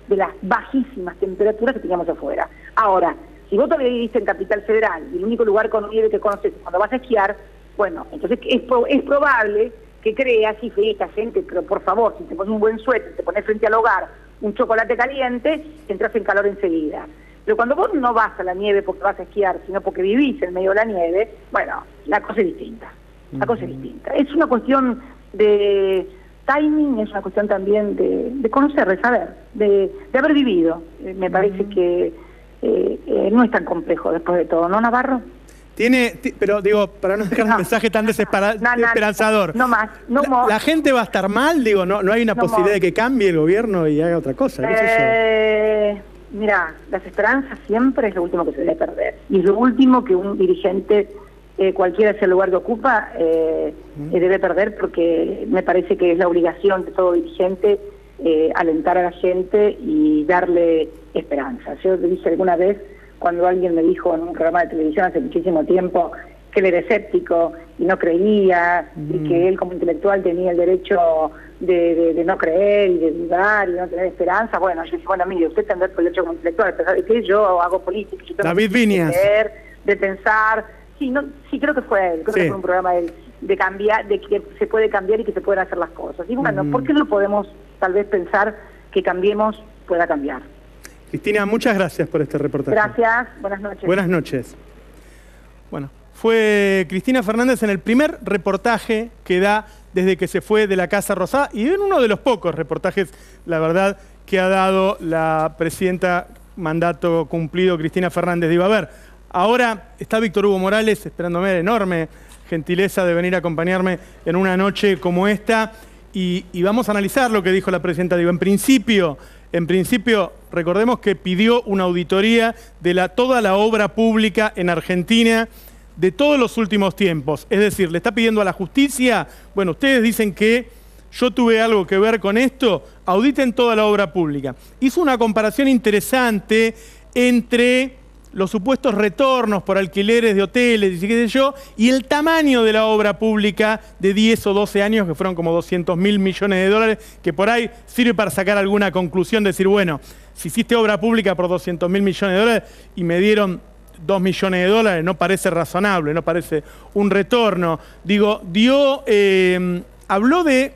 de las bajísimas temperaturas que teníamos afuera. Ahora, si vos todavía viviste en Capital Federal y el único lugar con nieve que conoces cuando vas a esquiar, bueno, entonces es probable que creas y esta gente, pero por favor, si te pones un buen suéter, te pones frente al hogar un chocolate caliente, entras en calor enseguida. Pero cuando vos no vas a la nieve porque vas a esquiar, sino porque vivís en medio de la nieve, bueno, la cosa es distinta. La cosa es distinta. Es una cuestión de timing, es una cuestión también de conocer, de saber, de haber vivido. Me parece que no es tan complejo después de todo, ¿no, Navarro?
Pero digo, para no dejar un mensaje tan desesperanzador.
No más.
¿La gente va a estar mal? Digo, no hay una posibilidad de que cambie el gobierno y haga otra cosa.
Mira, las esperanzas siempre es lo último que se debe perder. Y es lo último que un dirigente, cualquiera sea el lugar que ocupa, debe perder, porque me parece que es la obligación de todo dirigente alentar a la gente y darle esperanza. Yo le dije alguna vez, cuando alguien me dijo en un programa de televisión hace muchísimo tiempo que él era escéptico y no creía, y que él como intelectual tenía el derecho de no creer y de dudar y no tener esperanza. Bueno, yo dije, bueno, mire, usted tendrá el derecho como intelectual, pero ¿sabe qué? Yo hago política, yo tengo
David Viñas.
De creer, de pensar. Sí, creo que fue él, creo que fue un programa de cambiar, de que se puede cambiar y que se pueden hacer las cosas. Y bueno, ¿por qué no podemos tal vez pensar que cambiemos pueda cambiar?
Cristina, muchas gracias por este reportaje.
Gracias, buenas noches.
Buenas noches. Bueno, fue Cristina Fernández en el primer reportaje que da desde que se fue de la Casa Rosada, y en uno de los pocos reportajes, la verdad, que ha dado la presidenta mandato cumplido, Cristina Fernández. Digo, a ver, ahora está Víctor Hugo Morales esperándome, enorme gentileza de venir a acompañarme en una noche como esta, y vamos a analizar lo que dijo la presidenta. Digo, en principio, recordemos que pidió una auditoría de toda la obra pública en Argentina de todos los últimos tiempos. Es decir, le está pidiendo a la justicia, bueno, ustedes dicen que yo tuve algo que ver con esto, auditen toda la obra pública. Hizo una comparación interesante entre los supuestos retornos por alquileres de hoteles y qué sé yo, y el tamaño de la obra pública de 10 o 12 años, que fueron como 200.000 millones de dólares, que por ahí sirve para sacar alguna conclusión, decir, bueno, si hiciste obra pública por 200.000 millones de dólares y me dieron 2 millones de dólares, no parece razonable, no parece un retorno. Digo, habló de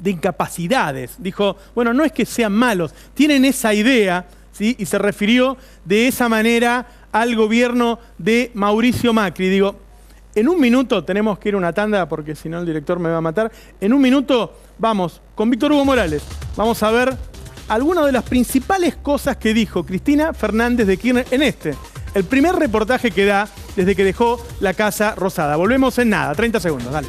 incapacidades, dijo, bueno, no es que sean malos, tienen esa idea, ¿sí? Y se refirió de esa manera al gobierno de Mauricio Macri. Digo, en un minuto tenemos que ir a una tanda porque si no el director me va a matar. En un minuto vamos con Víctor Hugo Morales. Vamos a ver algunas de las principales cosas que dijo Cristina Fernández de Kirchner en el primer reportaje que da desde que dejó la Casa Rosada. Volvemos en nada, 30 segundos, dale.